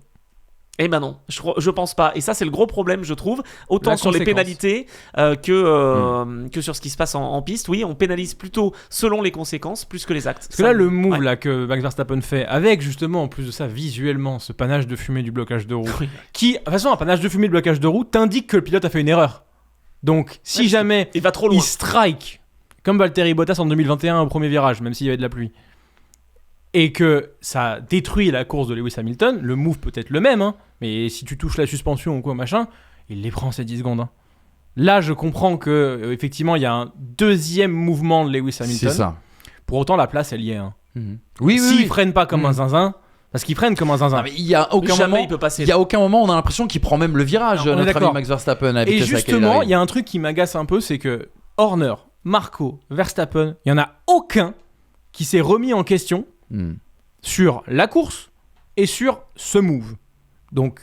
Eh ben non, je pense pas. Et ça, c'est le gros problème, je trouve. Autant sur les pénalités que sur ce qui se passe en piste. Oui, on pénalise plutôt selon les conséquences plus que les actes. Parce que là, le move là, que Max Verstappen fait, avec justement, en plus de ça, visuellement, ce panache de fumée du blocage de roue, qui, de toute façon, un panache de fumée du blocage de roue t'indique que le pilote a fait une erreur. Donc, si jamais il va trop loin, il strike, comme Valtteri Bottas en 2021 au premier virage, même s'il y avait de la pluie, et que ça détruit la course de Lewis Hamilton, le move peut être le même, mais si tu touches la suspension ou quoi machin, il les prend ces 10 secondes. Là, je comprends que effectivement, il y a un deuxième mouvement de Lewis Hamilton. C'est ça. Pour autant, la place, elle y est. Oui, S'il freine pas comme un zinzin, parce qu'il freine comme un zinzin. Mais il y a aucun moment, il peut passer. Il y a aucun moment, on a l'impression qu'il prend même le virage, notre ami Max Verstappen. Et justement, il y a un truc qui m'agace un peu, c'est que Horner, Marco, Verstappen, il y en a aucun qui s'est remis en question sur la course et sur ce move. Donc,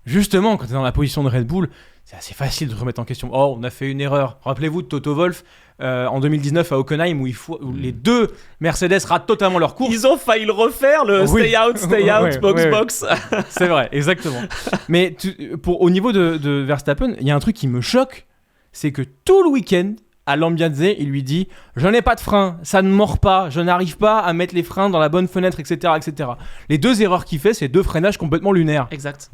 justement, quand tu es dans la position de Red Bull, c'est assez facile de te remettre en question. Oh, on a fait une erreur. Rappelez-vous de Toto Wolff en 2019 à Hockenheim où les deux Mercedes ratent totalement leur course. Ils ont failli le refaire, le stay out, box. C'est vrai, exactement. Mais au niveau de Verstappen, il y a un truc qui me choque, c'est que tout le week-end, à Lambiase, il lui dit « Je n'ai pas de frein, ça ne mord pas, je n'arrive pas à mettre les freins dans la bonne fenêtre, etc. etc. » Les deux erreurs qu'il fait, c'est deux freinages complètement lunaires. Exact.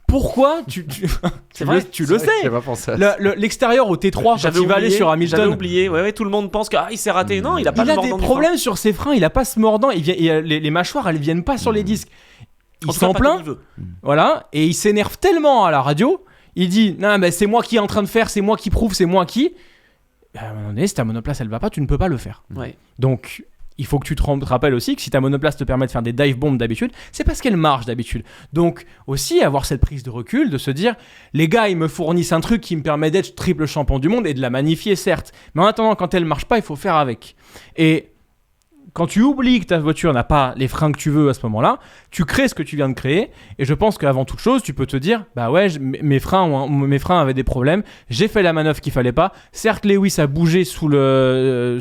Pourquoi tu le sais. J'ai pas pensé à ça. L'extérieur au T3, quand il va aller sur Hamilton. J'avais oublié, tout le monde pense qu'il s'est raté. Non, il a pas de mordant. Il a des problèmes sur ses freins, il a pas ce mordant, les mâchoires, elles viennent pas sur les disques. Il s'en plaint, voilà, et il s'énerve tellement à la radio, il dit « Non, mais c'est moi qui est en train de faire, c'est moi qui prouve, c'est moi qui... » À un moment donné, si ta monoplace elle va pas, tu ne peux pas le faire. Donc il faut que tu te rappelles aussi que si ta monoplace te permet de faire des dive bombs d'habitude, c'est parce qu'elle marche d'habitude. Donc aussi avoir cette prise de recul, de se dire les gars ils me fournissent un truc qui me permet d'être triple champion du monde et de la magnifier certes, mais en attendant quand elle marche pas il faut faire avec. Et quand tu oublies que ta voiture n'a pas les freins que tu veux à ce moment-là, tu crées ce que tu viens de créer. Et je pense qu'avant toute chose, tu peux te dire, bah ouais, mes freins avaient des problèmes. J'ai fait la manœuvre qu'il fallait pas. Certes, Lewis a bougé sur les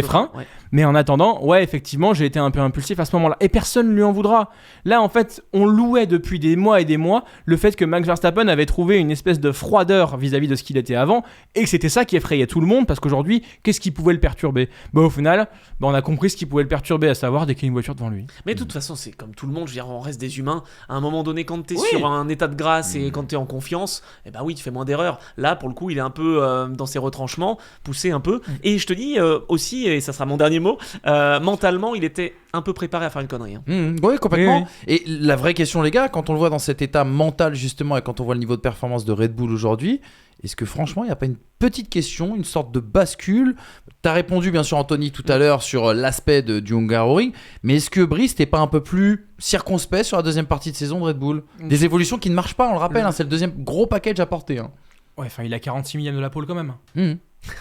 freins. Ouais. Mais en attendant, ouais, effectivement, j'ai été un peu impulsif à ce moment-là. Et personne ne lui en voudra. Là, en fait, on louait depuis des mois et des mois le fait que Max Verstappen avait trouvé une espèce de froideur vis-à-vis de ce qu'il était avant. Et que c'était ça qui effrayait tout le monde. Parce qu'aujourd'hui, qu'est-ce qui pouvait le perturber ? Bah, au final, final, on a compris ce qui pouvait le perturber, à savoir dès qu'il y a une voiture devant lui. Mais de toute façon, c'est comme tout le monde, je veux dire, on reste des humains. À un moment donné, quand t'es sur un état de grâce et quand t'es en confiance, oui, tu fais moins d'erreurs. Là, pour le coup, il est un peu dans ses retranchements, poussé un peu. Et je te dis aussi, et ça sera mon dernier mot, mentalement, il était un peu préparé à faire une connerie. Oui, complètement. Et la vraie question, les gars, quand on le voit dans cet état mental, justement, et quand on voit le niveau de performance de Red Bull aujourd'hui, est-ce que franchement, il n'y a pas une petite question, une sorte de bascule? Tu as répondu, bien sûr, Anthony, tout à l'heure sur l'aspect du Hungaroring, mais est-ce que Brice n'était pas un peu plus circonspect sur la deuxième partie de saison de Red Bull? Des évolutions qui ne marchent pas, on le rappelle, c'est le deuxième gros package à porter. Ouais, enfin, il a 46 millièmes de la pole quand même.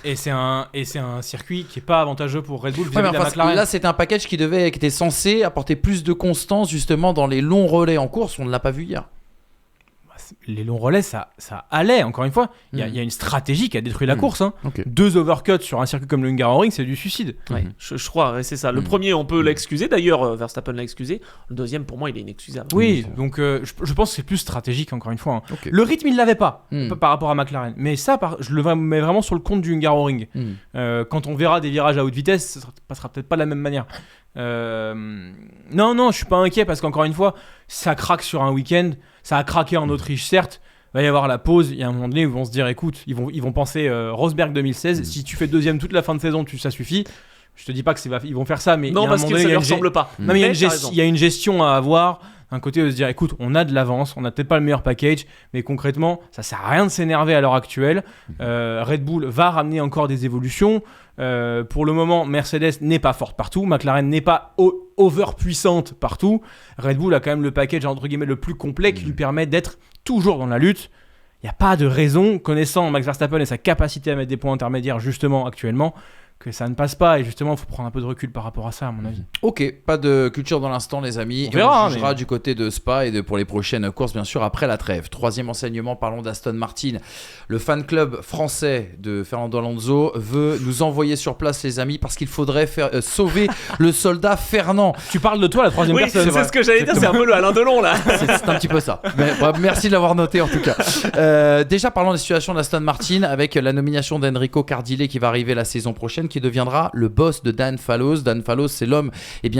Et c'est un circuit qui est pas avantageux pour Red Bull vis-à-vis de la McLaren. Là, c'était un package qui était censé apporter plus de constance justement dans les longs relais en course. On ne l'a pas vu hier. Les longs relais, ça allait. Encore une fois, il y a une stratégie qui a détruit la course. 2 overcuts sur un circuit comme le Hungaroring, c'est du suicide. Je crois, c'est ça. Le premier, on peut l'excuser. D'ailleurs, Verstappen l'a excusé. Le deuxième, pour moi, il est inexcusable. Oui, donc je pense que c'est plus stratégique, encore une fois. Le rythme, il l'avait pas par rapport à McLaren. Mais ça, je le mets vraiment sur le compte du Hungaroring. Quand on verra des virages à haute vitesse, ça passera peut-être pas de la même manière. Non, je suis pas inquiet parce qu'encore une fois, ça craque sur un week-end. Ça a craqué en Autriche, certes. Il va y avoir la pause. Il y a un moment donné où ils vont se dire, écoute, ils vont penser Rosberg 2016. Si tu fais deuxième toute la fin de saison, ça suffit. Je te dis pas ils vont faire ça, mais non, parce que ça leur ressemble pas. Non, mais il y a une gestion à avoir. Un côté de se dire, écoute, on a de l'avance, on n'a peut-être pas le meilleur package, mais concrètement, ça sert à rien de s'énerver à l'heure actuelle. Red Bull va ramener encore des évolutions. Pour le moment, Mercedes n'est pas forte partout, McLaren n'est pas overpuissante partout. Red Bull a quand même le package entre guillemets le plus complet qui lui permet d'être toujours dans la lutte. Il n'y a pas de raison, connaissant Max Verstappen et sa capacité à mettre des points intermédiaires justement actuellement, que ça ne passe pas. Et justement, il faut prendre un peu de recul par rapport à ça, à mon avis. Ok, pas de culture dans l'instant, les amis. On verra, jugera du côté de Spa et pour les prochaines courses, bien sûr, après la trêve. Troisième enseignement, parlons d'Aston Martin. Le fan club français de Fernando Alonso veut nous envoyer sur place, les amis, parce qu'il faudrait sauver le soldat Fernand. Tu parles de toi, la troisième personne. C'est ce que j'allais dire, c'est un peu le Alain Delon, là. C'est un petit peu ça. Mais, merci de l'avoir noté, en tout cas. Déjà, parlons de la situation d'Aston Martin avec la nomination d'Enrico Cardile qui va arriver la saison prochaine, qui deviendra le boss de Dan Fallows. Dan Fallows, c'est l'homme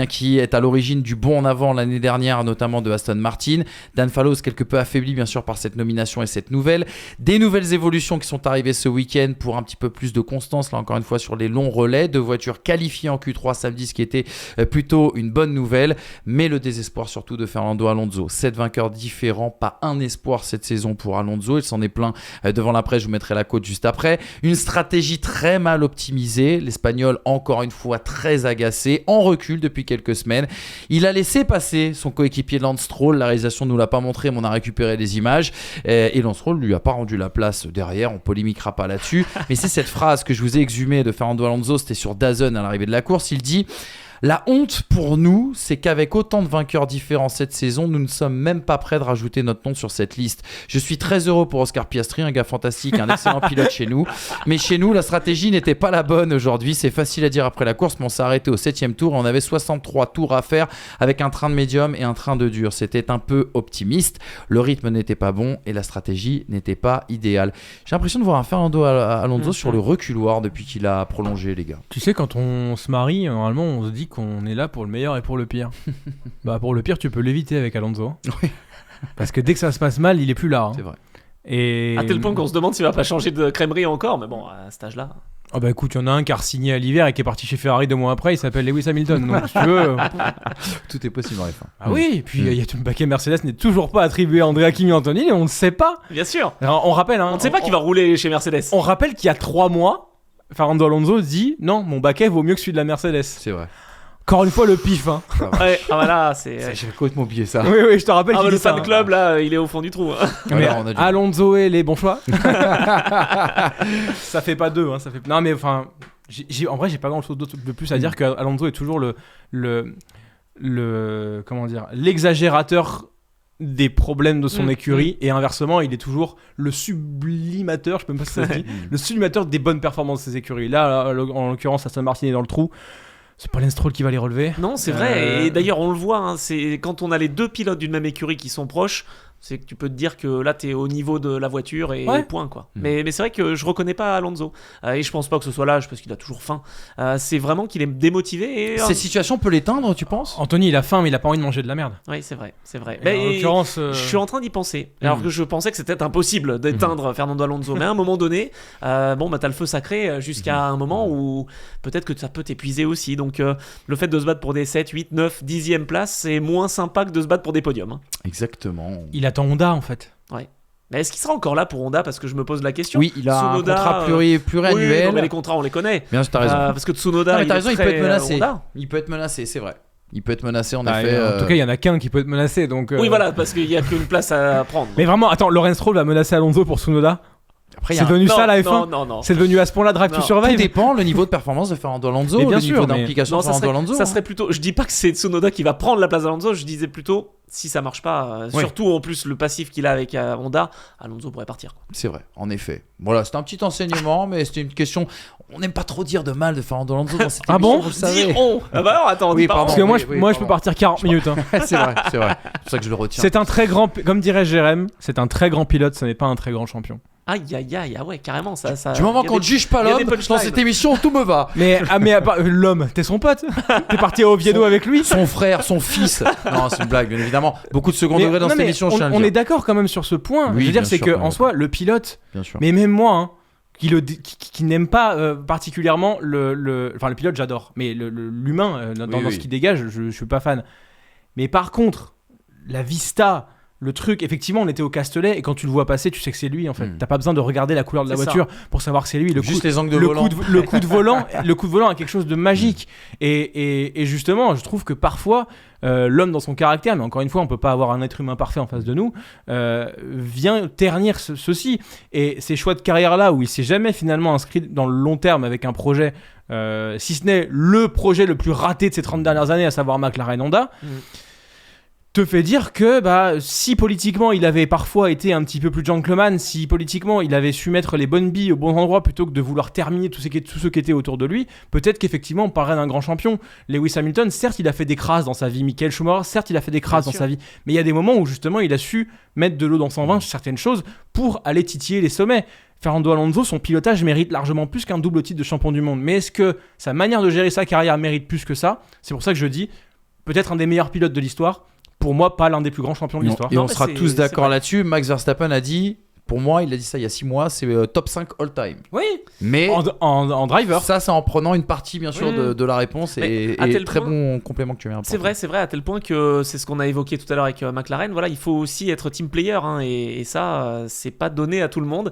qui est à l'origine du bond en avant l'année dernière, notamment de Aston Martin. Dan Fallows, quelque peu affaibli bien sûr par cette nomination et cette nouvelle. Des nouvelles évolutions qui sont arrivées ce week-end pour un petit peu plus de constance, là encore une fois sur les longs relais. 2 voitures qualifiées en Q3 samedi, ce qui était plutôt une bonne nouvelle. Mais le désespoir surtout de Fernando Alonso. 7 vainqueurs différents, pas un espoir cette saison pour Alonso. Il s'en est plaint devant la presse, je vous mettrai la côte juste après. Une stratégie très mal optimisée. L'Espagnol, encore une fois, très agacé, en recul depuis quelques semaines. Il a laissé passer son coéquipier Lance Stroll. La réalisation ne nous l'a pas montré, mais on a récupéré des images. Et Lance Stroll lui a pas rendu la place derrière. On polémiquera pas là-dessus. Mais c'est cette phrase que je vous ai exhumée de Fernando Alonso. C'était sur DAZN à l'arrivée de la course. Il dit: la honte pour nous, c'est qu'avec autant de vainqueurs différents cette saison, nous ne sommes même pas prêts de rajouter notre nom sur cette liste. Je suis très heureux pour Oscar Piastri, un gars fantastique, un excellent pilote chez nous. Mais chez nous, la stratégie n'était pas la bonne aujourd'hui. C'est facile à dire après la course, mais on s'est arrêté au 7e tour et on avait 63 tours à faire avec un train de médium et un train de dur. C'était un peu optimiste. Le rythme n'était pas bon et la stratégie n'était pas idéale. J'ai l'impression de voir un Fernando Alonso sur le reculoir depuis qu'il a prolongé, les gars. Tu sais, quand on se marie, normalement, on se dit qu'on est là pour le meilleur et pour le pire. Pour le pire, tu peux l'éviter avec Alonso. Oui. Parce que dès que ça se passe mal, il est plus là. C'est vrai. Et... à tel point qu'on se demande s'il va pas changer de crèmerie encore, mais bon, à cet âge-là. Écoute, il y en a un qui a signé à l'hiver et qui est parti chez Ferrari 2 mois après, il s'appelle Lewis Hamilton. Donc, si tu veux. Tout est possible en F1. Ah oui, et puis le paquet Mercedes n'est toujours pas attribué à Andrea Kimi Antonelli, on ne sait pas. Bien sûr. Alors, on rappelle. On ne sait pas qui va rouler chez Mercedes. On rappelle qu'il y a 3 mois, Fernando Alonso dit non, mon baquet vaut mieux que celui de la Mercedes. C'est vrai. Encore une fois, le pif. Hein. Ouais, voilà, c'est. J'ai complètement oublié ça. Oui, je te rappelle. Le fan club, là, il est au fond du trou. Mais Alonso et les bons choix. Ça fait pas 2. Hein, ça fait... Non, mais enfin, en vrai, j'ai pas grand chose de plus à dire qu'Alonso est toujours comment dire, l'exagérateur des problèmes de son écurie, et inversement, il est toujours le sublimateur, je sais même pas si ça se dit, le sublimateur des bonnes performances de ses écuries. Là, en l'occurrence, Aston Martin est dans le trou. C'est pas Lance Stroll qui va les relever. Non, c'est vrai. Et d'ailleurs, on le voit. C'est quand on a les 2 pilotes d'une même écurie qui sont proches, C'est que tu peux te dire que là, t'es au niveau de la voiture et point, quoi. Mais c'est vrai que je reconnais pas Alonso. Et je pense pas que ce soit l'âge, parce qu'il a toujours faim. C'est vraiment qu'il est démotivé. Et, Cette situation peut l'éteindre, tu penses ? Anthony, il a faim, mais il a pas envie de manger de la merde. Oui, c'est vrai. En l'occurrence, je suis en train d'y penser. Alors que je pensais que c'était impossible d'éteindre Fernando Alonso. Mais à un moment donné, t'as le feu sacré jusqu'à un moment où peut-être que ça peut t'épuiser aussi. Donc le fait de se battre pour des 7, 8, 9, 10e places, c'est moins sympa que de se battre pour des podiums. Hein. Exactement. Il attend Honda en fait. Ouais. Mais est-ce qu'il sera encore là pour Honda ? Parce que je me pose la question. Oui, il a Tsunoda, un contrat pluriannuel. Oui, non, mais les contrats, on les connaît. Bien sûr, t'as raison. Parce que Tsunoda, il peut être menacé. Honda. Il peut être menacé, c'est vrai. Il peut être menacé en effet. En tout cas, il y en a qu'un qui peut être menacé. Donc, Oui, voilà, parce qu'il y a qu'une place à prendre. Mais vraiment, attends, Lawrence Stroll va menacer Alonso pour Tsunoda. Après, c'est devenu ça la F1 ? Non. C'est devenu à ce point-là Drive to Survive ? Tout dépend le niveau de performance de Fernando Alonso, bien le sûr, niveau mais- d'implication de Fernando Alonso. Ça serait plutôt. Je dis pas que c'est Tsunoda qui va prendre la place d'Alonso, je disais plutôt si ça marche pas. Surtout en plus le passif qu'il a avec Honda, Alonso pourrait partir. Quoi. C'est vrai, en effet. Voilà, c'était un petit enseignement, mais c'était une question. On n'aime pas trop dire de mal de Fernando Alonso dans cette émission, bon vous le savez. Dis-on Ah bah non, attends, Oui, dis pas pardon. Parce que moi, Oui, je peux partir 40 minutes. Hein. c'est vrai. C'est pour ça que je le retiens. C'est un très grand, comme dirait Jérém, c'est un très grand pilote, ce n'est pas un très grand champion. Aïe, ah ouais, carrément, ça. Du moment qu'on ne juge pas il y a l'homme des dans punchlines. cette émission, tout me va. Mais l'homme, t'es son pote. T'es parti à Oviedo avec lui. Son frère, son fils. Non, c'est une blague, bien évidemment. Beaucoup de second degré dans cette émission, je tiens à le on dire. est d'accord quand même sur ce point. Oui, je veux dire, bien c'est sûr, que quand même. en soi, le pilote, Bien sûr. mais même moi, hein, qui n'aime pas particulièrement le pilote, j'adore, mais l'humain dans ce qu'il dégage, je suis pas fan. Mais par contre, la vista, le truc, effectivement, on était au Castellet et quand tu le vois passer, tu sais que c'est lui en fait. T'as pas besoin de regarder la couleur de la C'est voiture pour savoir que c'est lui. Juste les angles de volant. Le coup de volant, le coup de volant a quelque chose de magique. Et justement, je trouve que parfois, l'homme dans son caractère, mais encore une fois, on peut pas avoir un être humain parfait en face de nous, vient ternir ceci. Et ces choix de carrière là, où il s'est jamais finalement inscrit dans le long terme avec un projet, si ce n'est le projet le plus raté de ces 30 dernières années, à savoir McLaren Honda. Te fait dire que si politiquement il avait parfois été un petit peu plus gentleman, si politiquement il avait su mettre les bonnes billes au bon endroit plutôt que de vouloir terminer tous ceux qui étaient autour de lui, peut-être qu'effectivement on parlerait d'un grand champion. Lewis Hamilton, certes il a fait des crasses dans sa vie, Michael Schumacher, certes il a fait des crasses dans sa vie, mais il y a des moments où justement il a su mettre de l'eau dans son vin sur certaines choses pour aller titiller les sommets. Fernando Alonso, son pilotage mérite largement plus qu'un double titre de champion du monde, mais est-ce que sa manière de gérer sa carrière mérite plus que ça ? C'est pour ça que je dis, peut-être un des meilleurs pilotes de l'histoire. Pour moi, pas l'un des plus grands champions de l'histoire. Et on sera tous d'accord là-dessus. Max Verstappen a dit, pour moi, il a dit ça il y a 6 mois, c'est top 5 all-time. Oui, mais en driver. Ça, c'est en prenant une partie, bien sûr, de la réponse. Et très bon complément que tu viens. C'est vrai, à tel point que c'est ce qu'on a évoqué tout à l'heure avec McLaren. Voilà, il faut aussi être team player, hein, et ça, c'est pas donné à tout le monde.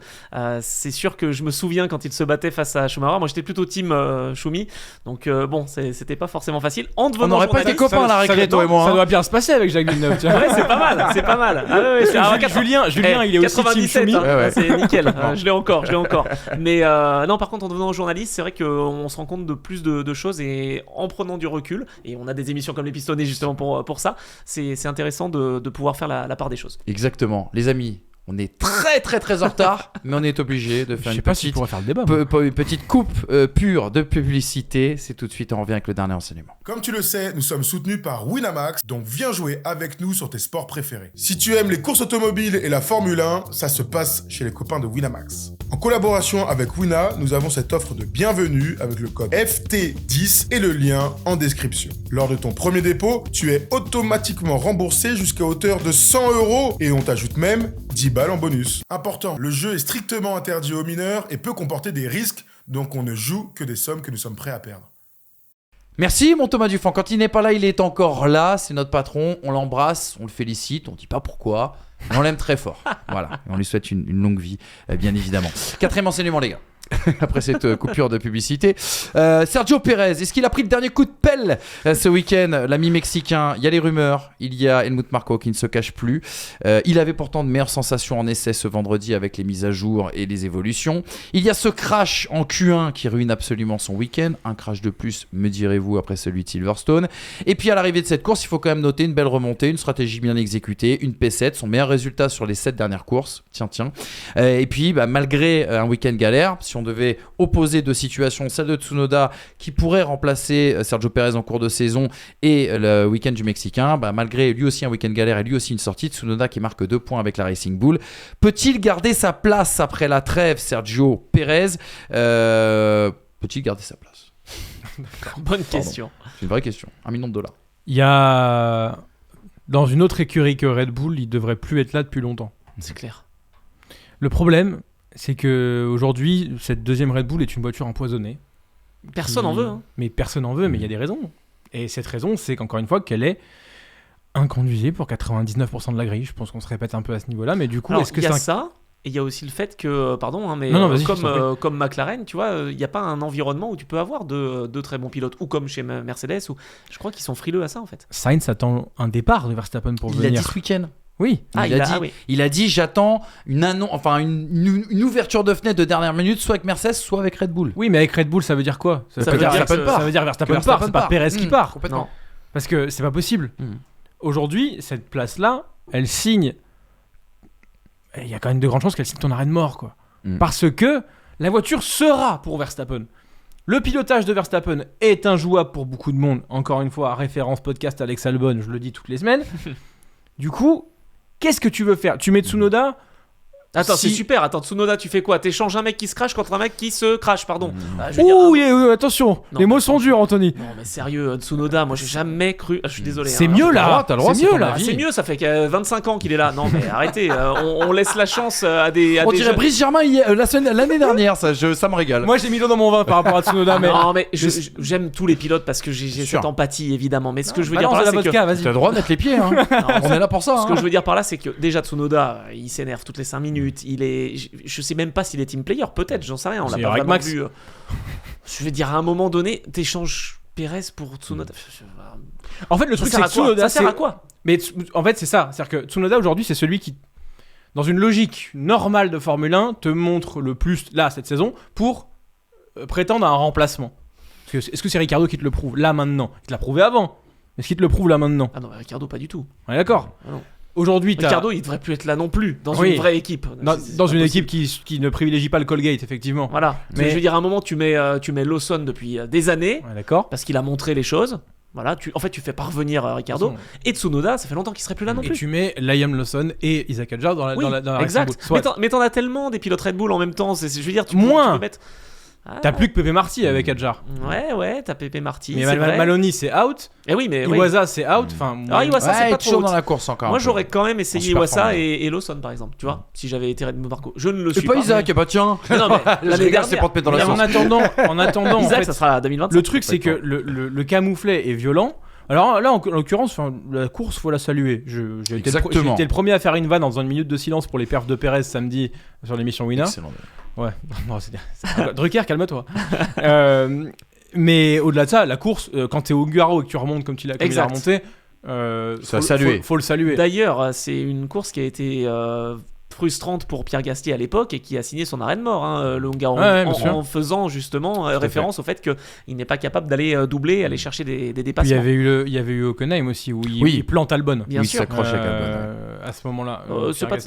C'est sûr que je me souviens quand il se battait face à Schumacher. Moi, j'étais plutôt team Schumi. Donc, c'était pas forcément facile. On n'aurait pas été copains à la récré, toi et moi. Ça doit bien se passer avec Jacques Villeneuve. Ouais, c'est pas mal. Ah, ouais, Julien, il est aussi team Schumi. Hein, c'est nickel, je l'ai encore. Mais non, par contre, en devenant journaliste, c'est vrai qu'on se rend compte de plus de choses et en prenant du recul, et on a des émissions comme les Pistonnés justement pour ça, c'est intéressant de pouvoir faire la part des choses. Exactement. Les amis, on est très en retard, mais on est obligé de faire une petite coupe pure de publicité. C'est tout de suite, on revient avec le dernier enseignement. Comme tu le sais, nous sommes soutenus par Winamax, donc viens jouer avec nous sur tes sports préférés. Si tu aimes les courses automobiles et la Formule 1, ça se passe chez les copains de Winamax. En collaboration avec Wina, nous avons cette offre de bienvenue avec le code FT10 et le lien en description. Lors de ton premier dépôt, tu es automatiquement remboursé jusqu'à hauteur de 100 € et on t'ajoute même 10 balles en bonus. Important, le jeu est strictement interdit aux mineurs et peut comporter des risques, donc on ne joue que des sommes que nous sommes prêts à perdre. Merci mon Thomas Dufan. Quand il n'est pas là, il est encore là. C'est notre patron. On l'embrasse, on le félicite. On ne dit pas pourquoi. On l'aime très fort. Voilà. Et on lui souhaite une longue vie, bien évidemment. 4e enseignement, les gars. Après cette coupure de publicité, Sergio Pérez, est-ce qu'il a pris le dernier coup de pelle ce week-end? L'ami mexicain, il y a les rumeurs, il y a Helmut Marko qui ne se cache plus. Il avait pourtant de meilleures sensations en essai ce vendredi avec les mises à jour et les évolutions. Il y a ce crash en Q1 qui ruine absolument son week-end, un crash de plus, me direz-vous, après celui de Silverstone. Et puis à l'arrivée de cette course, il faut quand même noter une belle remontée, une stratégie bien exécutée, une P7, son meilleur meilleurs résultats sur les 7 dernières courses. Tiens. Et puis, malgré un week-end galère, si on devait opposer deux situations, celle de Tsunoda qui pourrait remplacer Sergio Perez en cours de saison et le week-end du Mexicain, malgré lui aussi un week-end galère et lui aussi une sortie, Tsunoda qui marque 2 points avec la Racing Bull. Peut-il garder sa place après la trêve, Sergio Perez peut-il garder sa place? Bonne question. C'est une vraie question. $1 million. Il y a... Dans une autre écurie que Red Bull, il devrait plus être là depuis longtemps. C'est clair. Le problème, c'est qu'aujourd'hui, cette deuxième Red Bull est une voiture empoisonnée. Personne n'en veut. Hein. Mais personne n'en veut, mais il y a des raisons. Et cette raison, c'est qu'encore une fois, qu'elle est inconduisible pour 99% de la grille. Je pense qu'on se répète un peu à ce niveau-là, mais du coup, Alors, est-ce que il y a c'est ça et il y a aussi le fait que, pardon, hein, mais Non, vas-y, comme McLaren, tu vois, il n'y a pas un environnement où tu peux avoir deux très bons pilotes, ou comme chez Mercedes, où je crois qu'ils sont frileux à ça en fait. Sainz attend un départ de Verstappen pour Il venir. l'a dit ce week-end. Oui. Il a dit j'attends une ouverture de fenêtre de dernière minute, soit avec Mercedes, soit avec Red Bull. Oui, mais avec Red Bull, ça veut dire quoi? Ça veut dire ça veut dire Verstappen part, c'est pas Perez qui part. Complètement. Parce que c'est pas possible. Aujourd'hui, cette place-là, elle signe. Il y a quand même de grandes chances qu'elle signe ton arrêt de mort, quoi. Parce que la voiture sera pour Verstappen. Le pilotage de Verstappen est injouable pour beaucoup de monde. Encore une fois, référence podcast Alex Albon, je le dis toutes les semaines. Du coup, qu'est-ce que tu veux faire? Tu mets Tsunoda? Attends, c'est super. Attends, Tsunoda, tu fais quoi? T'échanges un mec qui se crache contre un mec qui se crache, pardon. Oui, attention. Les mots sont durs, Anthony. Non, mais sérieux, Tsunoda, moi j'ai jamais cru. Je suis désolé. C'est mieux là. T'as le droit, c'est mieux là. C'est mieux, ça fait 25 ans qu'il est là. Non, mais arrêtez. On laisse la chance à des. On dirait Brice Germain l'année dernière, ça me régale. Moi j'ai mis l'eau dans mon vin par rapport à Tsunoda. Mais... Non, mais j'aime tous les pilotes parce que j'ai cette empathie évidemment. Mais ce que je veux dire par là, c'est que. T'as le droit de mettre les pieds. On est là pour ça. Ce que je veux dire par là, c'est que déjà Tsunoda, il s'énerve toutes les 5 minutes. Il est. Je sais même pas s'il est team player, peut-être, j'en sais rien, on l'a pas vraiment vu. Je veux dire, à un moment donné, t'échanges Perez pour Tsunoda. En fait, le truc, c'est que Tsunoda, ça sert à quoi? Mais en fait, c'est ça. C'est-à-dire que Tsunoda, aujourd'hui, c'est celui qui, dans une logique normale de Formule 1, te montre le plus, là, cette saison, pour prétendre à un remplacement. Est-ce que c'est Ricciardo qui te le prouve, là, maintenant? Il te l'a prouvé avant. Est-ce qu'il te le prouve, là, maintenant? Ah non, Ricciardo, pas du tout. On est d'accord. Ah non. Aujourd'hui, Ricciardo, il devrait plus être là non plus, dans une vraie équipe. Dans une équipe qui ne privilégie pas le Colgate, effectivement. Voilà. Mais je veux dire, à un moment, tu mets Lawson depuis des années, d'accord, parce qu'il a montré les choses. Voilà, tu fais pas revenir Ricciardo. Et Tsunoda, ça fait longtemps qu'il serait plus là non plus. Et tu mets Liam Lawson et Isaac Hadjar dans la exact. Mais t'en as tellement des pilotes Red Bull en même temps. Je veux dire, tu peux mettre. T'as plus que Pepe Marty avec Hadjar. Ouais, t'as Pepe Marty. Mais Maloney, c'est out. Et oui, mais Iwasa, c'est out. Iwasa, c'est pas trop dans la course encore. Moi, j'aurais quand même essayé Iwasa et Lawson, par exemple. Tu vois, si j'avais été Red Bull Marco. Je ne le suis pas. Et pas Isaac, tiens. Non, mais l'année dernière, c'est pour te mettre dans la sauce. En attendant, Isaac, ça sera 2025. Le truc, c'est que le camouflet est violent. Alors là, en l'occurrence, la course, faut la saluer. J'ai été le premier à faire une vanne en faisant une minute de silence pour les perfs de Perez samedi sur l'émission Winner. Excellent. Ouais, non, c'est Drucker, calme-toi. Mais au-delà de ça, la course, quand t'es au Hungaro et que tu remontes comme il a remonté, faut le saluer. D'ailleurs, c'est une course qui a été frustrante pour Pierre Gasly à l'époque et qui a signé son arrêt de mort, le Hungaro, en faisant justement référence au fait qu'il n'est pas capable d'aller doubler, aller chercher des dépassements. Il y avait eu Hockenheim aussi où il plante Albon. Bien sûr. Il s'accroche avec Albon. À ce moment-là.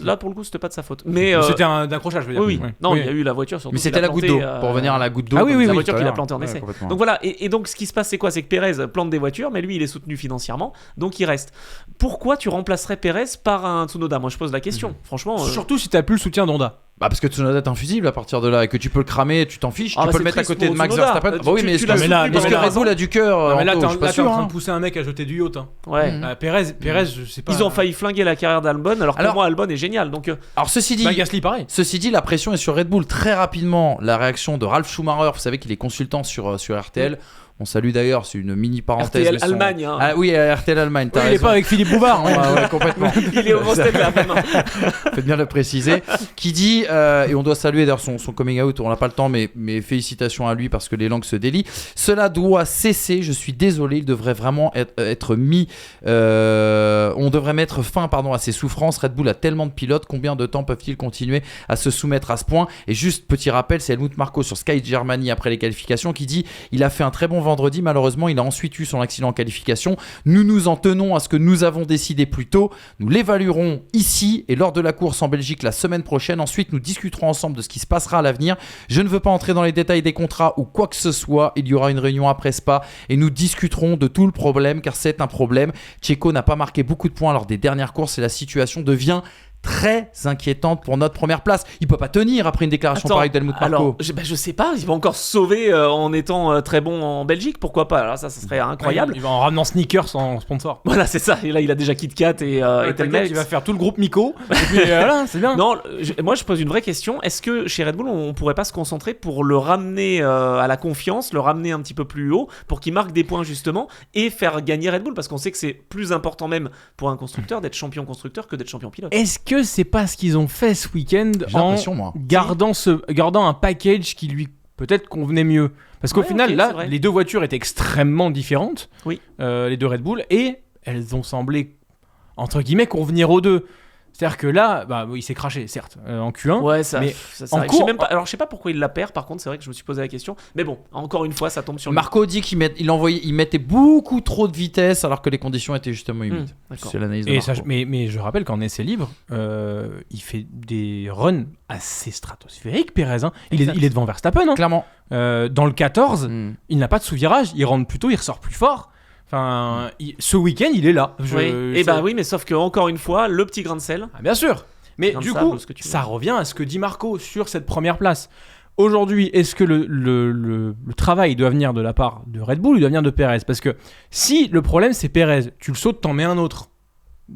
Là pour le coup, c'était pas de sa faute. Mais c'était un accrochage, je veux dire. Oui. Non, il y a eu la voiture surtout. Mais c'était la goutte d'eau. Pour revenir à la goutte d'eau. Ah oui, la voiture qu'il a plantée en essai. Ouais, donc voilà. Et donc ce qui se passe, c'est quoi? C'est que Perez plante des voitures, mais lui, il est soutenu financièrement, donc il reste. Pourquoi tu remplacerais Perez par un Tsunoda? Moi, je pose la question. Franchement. Surtout si t'as plus le soutien d'Honda. Parce que Tsunoda est infusible à partir de là et que tu peux le cramer, tu t'en fiches, tu peux le mettre à côté de Max Verstappen. Oui, mais est-ce que Red Bull a du cœur? Mais là, t'es en train de pousser un mec à jeter du yacht. Ouais. Perez, je sais pas. Ils ont failli flinguer la carrière d'Albon, alors pour moi, Albon est génial. Donc, alors ceci dit, Gasly pareil. Ceci dit, la pression est sur Red Bull. Très rapidement, la réaction de Ralf Schumacher, vous savez qu'il est consultant sur RTL. On salue d'ailleurs, c'est une mini parenthèse. RTL Allemagne. Hein. Ah oui, RTL Allemagne. Il est pas avec Philippe Bouvard. Ouais, complètement. Il est au Rostet là maintenant. Faites bien le préciser. Qui dit, et on doit saluer d'ailleurs son coming out, on n'a pas le temps, mais félicitations à lui parce que les langues se délient. Cela doit cesser, je suis désolé, il devrait vraiment être mis. On devrait mettre fin à ces souffrances. Red Bull a tellement de pilotes, combien de temps peuvent-ils continuer à se soumettre à ce point? Et juste petit rappel, c'est Helmut Marko sur Sky Germany après les qualifications qui dit il a fait un très bon vendredi. Malheureusement, il a ensuite eu son accident en qualification. Nous nous en tenons à ce que nous avons décidé plus tôt. Nous l'évaluerons ici et lors de la course en Belgique la semaine prochaine. Ensuite, nous discuterons ensemble de ce qui se passera à l'avenir. Je ne veux pas entrer dans les détails des contrats ou quoi que ce soit. Il y aura une réunion après Spa et nous discuterons de tout le problème car c'est un problème. Checo n'a pas marqué beaucoup de points lors des dernières courses et la situation devient très inquiétante pour notre première place. Il peut pas tenir après une déclaration pareille d'Helmut Marko. Alors, je sais pas, il va encore se sauver en étant très bon en Belgique, pourquoi pas. Alors ça serait incroyable. Il va en ramenant Sneakers en sponsor. Voilà, c'est ça. Et là, il a déjà Kit Kat et Telmex. Il va faire tout le groupe Miko. Et puis voilà, c'est bien. Non, moi je pose une vraie question. Est-ce que chez Red Bull, on pourrait pas se concentrer pour le ramener à la confiance, le ramener un petit peu plus haut, pour qu'il marque des points justement et faire gagner Red Bull, parce qu'on sait que c'est plus important même pour un constructeur d'être champion constructeur que d'être champion pilote. Est-ce que c'est pas ce qu'ils ont fait ce week-end en gardant un package qui lui peut-être convenait mieux? Parce qu'au final, là, les deux voitures étaient extrêmement différentes, les deux Red Bull, et elles ont semblé, entre guillemets, convenir aux deux. C'est-à-dire que là, il s'est craché, certes, en Q1. Ouais, mais en cours, je sais pas pourquoi il la perd, par contre, c'est vrai que je me suis posé la question. Mais bon, encore une fois, ça tombe sur Marko dit qu'il mettait beaucoup trop de vitesse alors que les conditions étaient justement humides. C'est l'analyse de Marko. Mais je rappelle qu'en essai libre, il fait des runs assez stratosphériques, Pérez. Hein. Il est devant Verstappen. Hein. Clairement. Dans le 14, il n'a pas de sous-virage, il rentre plus tôt, il ressort plus fort. Enfin, ce week-end, il est là. Oui, mais sauf que encore une fois, le petit grain de sel. Ah, bien sûr. Mais du coup, ça revient à ce que dit Marko sur cette première place. Aujourd'hui, est-ce que le travail doit venir de la part de Red Bull ou doit venir de Pérez? Parce que si le problème c'est Pérez, tu le sautes, t'en mets un autre.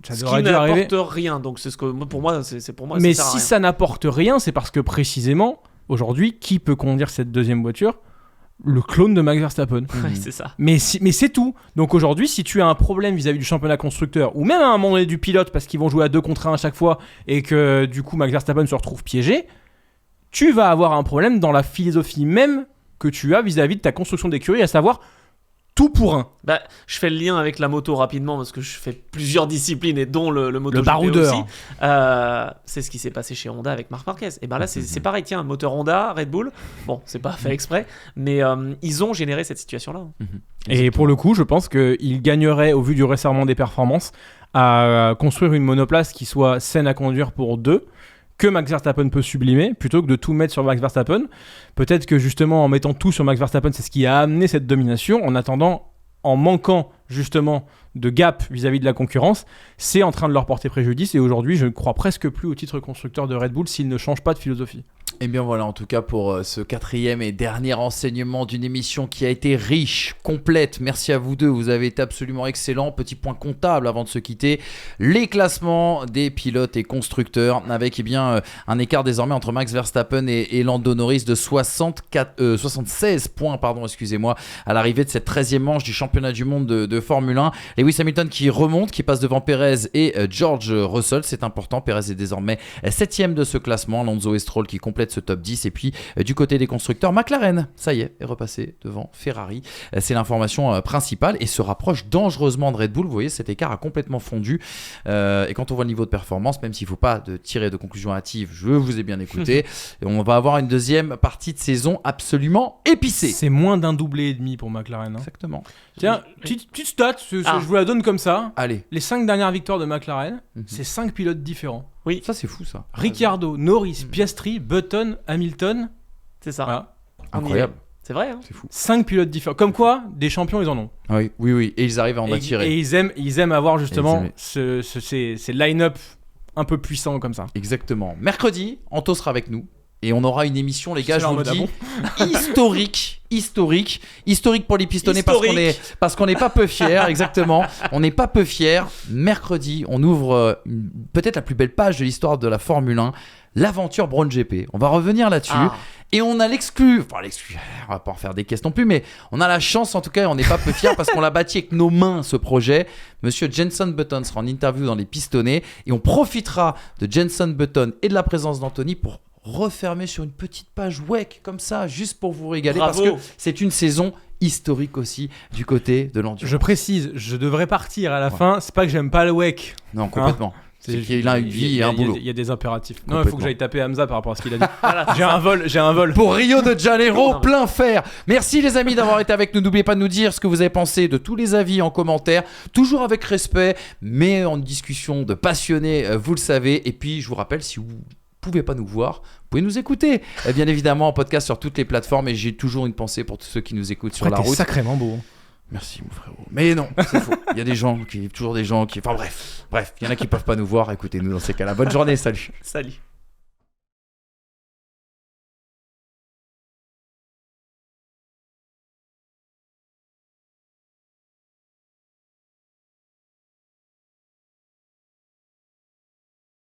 Ça ce qui n'apporte rien. Donc c'est ce que pour moi, c'est pour moi. Mais si ça n'apporte rien, c'est parce que précisément aujourd'hui, qui peut conduire cette deuxième voiture? Le clone de Max Verstappen. Ouais, c'est ça. Mais c'est tout. Donc aujourd'hui, si tu as un problème vis-à-vis du championnat constructeur, ou même à un moment donné du pilote, parce qu'ils vont jouer à 2 contre 1 à chaque fois, et que du coup Max Verstappen se retrouve piégé, tu vas avoir un problème dans la philosophie même que tu as vis-à-vis de ta construction d'écurie, à savoir tout pour un. Je fais le lien avec la moto rapidement parce que je fais plusieurs disciplines et dont le MotoGP le baroudeur aussi. C'est ce qui s'est passé chez Honda avec Marc Marquez. Et là c'est pareil, tiens, un moteur Honda, Red Bull. Bon, c'est pas fait exprès, mais ils ont généré cette situation-là. Et pour le coup, je pense qu'ils gagneraient au vu du resserrement des performances à construire une monoplace qui soit saine à conduire pour deux, que Max Verstappen peut sublimer, plutôt que de tout mettre sur Max Verstappen. Peut-être que justement en mettant tout sur Max Verstappen, c'est ce qui a amené cette domination. En attendant, en manquant justement de gap vis-à-vis de la concurrence, c'est en train de leur porter préjudice. Et aujourd'hui, je ne crois presque plus au titre constructeur de Red Bull s'ils ne changent pas de philosophie. Et bien voilà, en tout cas pour ce 4e et dernier enseignement d'une émission qui a été riche, complète. Merci à vous deux, vous avez été absolument excellents. Petit point comptable avant de se quitter. Les classements des pilotes et constructeurs avec un écart désormais entre Max Verstappen et Lando Norris de 76 points à l'arrivée de cette 13e manche du championnat du monde de Formule 1. Lewis Hamilton qui remonte, qui passe devant Perez et George Russell. C'est important, Perez est désormais 7e de ce classement. Alonso et Stroll qui complètent ce top 10. Et puis du côté des constructeurs, McLaren, ça y est repassé devant Ferrari. C'est l'information principale et se rapproche dangereusement de Red Bull. Vous voyez, cet écart a complètement fondu. Et quand on voit le niveau de performance, même s'il ne faut pas tirer de conclusion hâtive, je vous ai bien écouté, on va avoir une deuxième partie de saison absolument épicée. C'est moins d'un doublé et demi pour McLaren. Hein. Exactement. Tiens, petite stat, je vous la donne comme ça. Allez. Les 5 dernières victoires de McLaren, c'est 5 pilotes différents. Oui, ça c'est fou ça. Ricciardo, Norris, Piastri, Button, Hamilton. C'est ça. Voilà. Incroyable. C'est vrai, hein. C'est fou. 5 pilotes différents. Comme quoi, des champions, ils en ont. Oui. Et ils arrivent à en attirer. Et ils aiment avoir justement ces line-up un peu puissants comme ça. Exactement. Mercredi, Anto sera avec nous. Et on aura une émission, les gars, je vous le dis, historique pour les pistonnés parce qu'on n'est pas peu fiers, exactement. On n'est pas peu fiers. Mercredi, on ouvre peut-être la plus belle page de l'histoire de la Formule 1, l'aventure Brown GP. On va revenir là-dessus. Et on a l'exclu, on va pas en faire des caisses non plus, mais on a la chance en tout cas, on n'est pas peu fiers parce qu'on l'a bâti avec nos mains ce projet. Monsieur Jenson Button sera en interview dans les pistonnés et on profitera de Jenson Button et de la présence d'Anthony pour refermer sur une petite page WEC comme ça, juste pour vous régaler. Bravo. Parce que c'est une saison historique aussi du côté de l'endurance. Je précise, je devrais partir à la fin, c'est pas que j'aime pas le WEC. Non, complètement. C'est qu'il a une vie et un boulot. Il y a des impératifs. Non, il faut que j'aille taper Hamza par rapport à ce qu'il a dit. Voilà, j'ai un vol. Pour Rio de Janeiro, Non, plein fer. Merci les amis d'avoir été avec nous. N'oubliez pas de nous dire ce que vous avez pensé de tous les avis en commentaire. Toujours avec respect, mais en discussion de passionnés, vous le savez. Et puis, je vous rappelle, si vous pouvez pas nous voir, vous pouvez nous écouter. Et bien évidemment, en podcast sur toutes les plateformes. Et j'ai toujours une pensée pour tous ceux qui nous écoutent sur la T'es route. sacrément beau. Merci mon frérot. Mais non, c'est faux. Il y a toujours des gens qui... Enfin bref, il y en a qui peuvent pas nous voir. Écoutez-nous dans ces cas-là. Bonne journée, salut. Salut.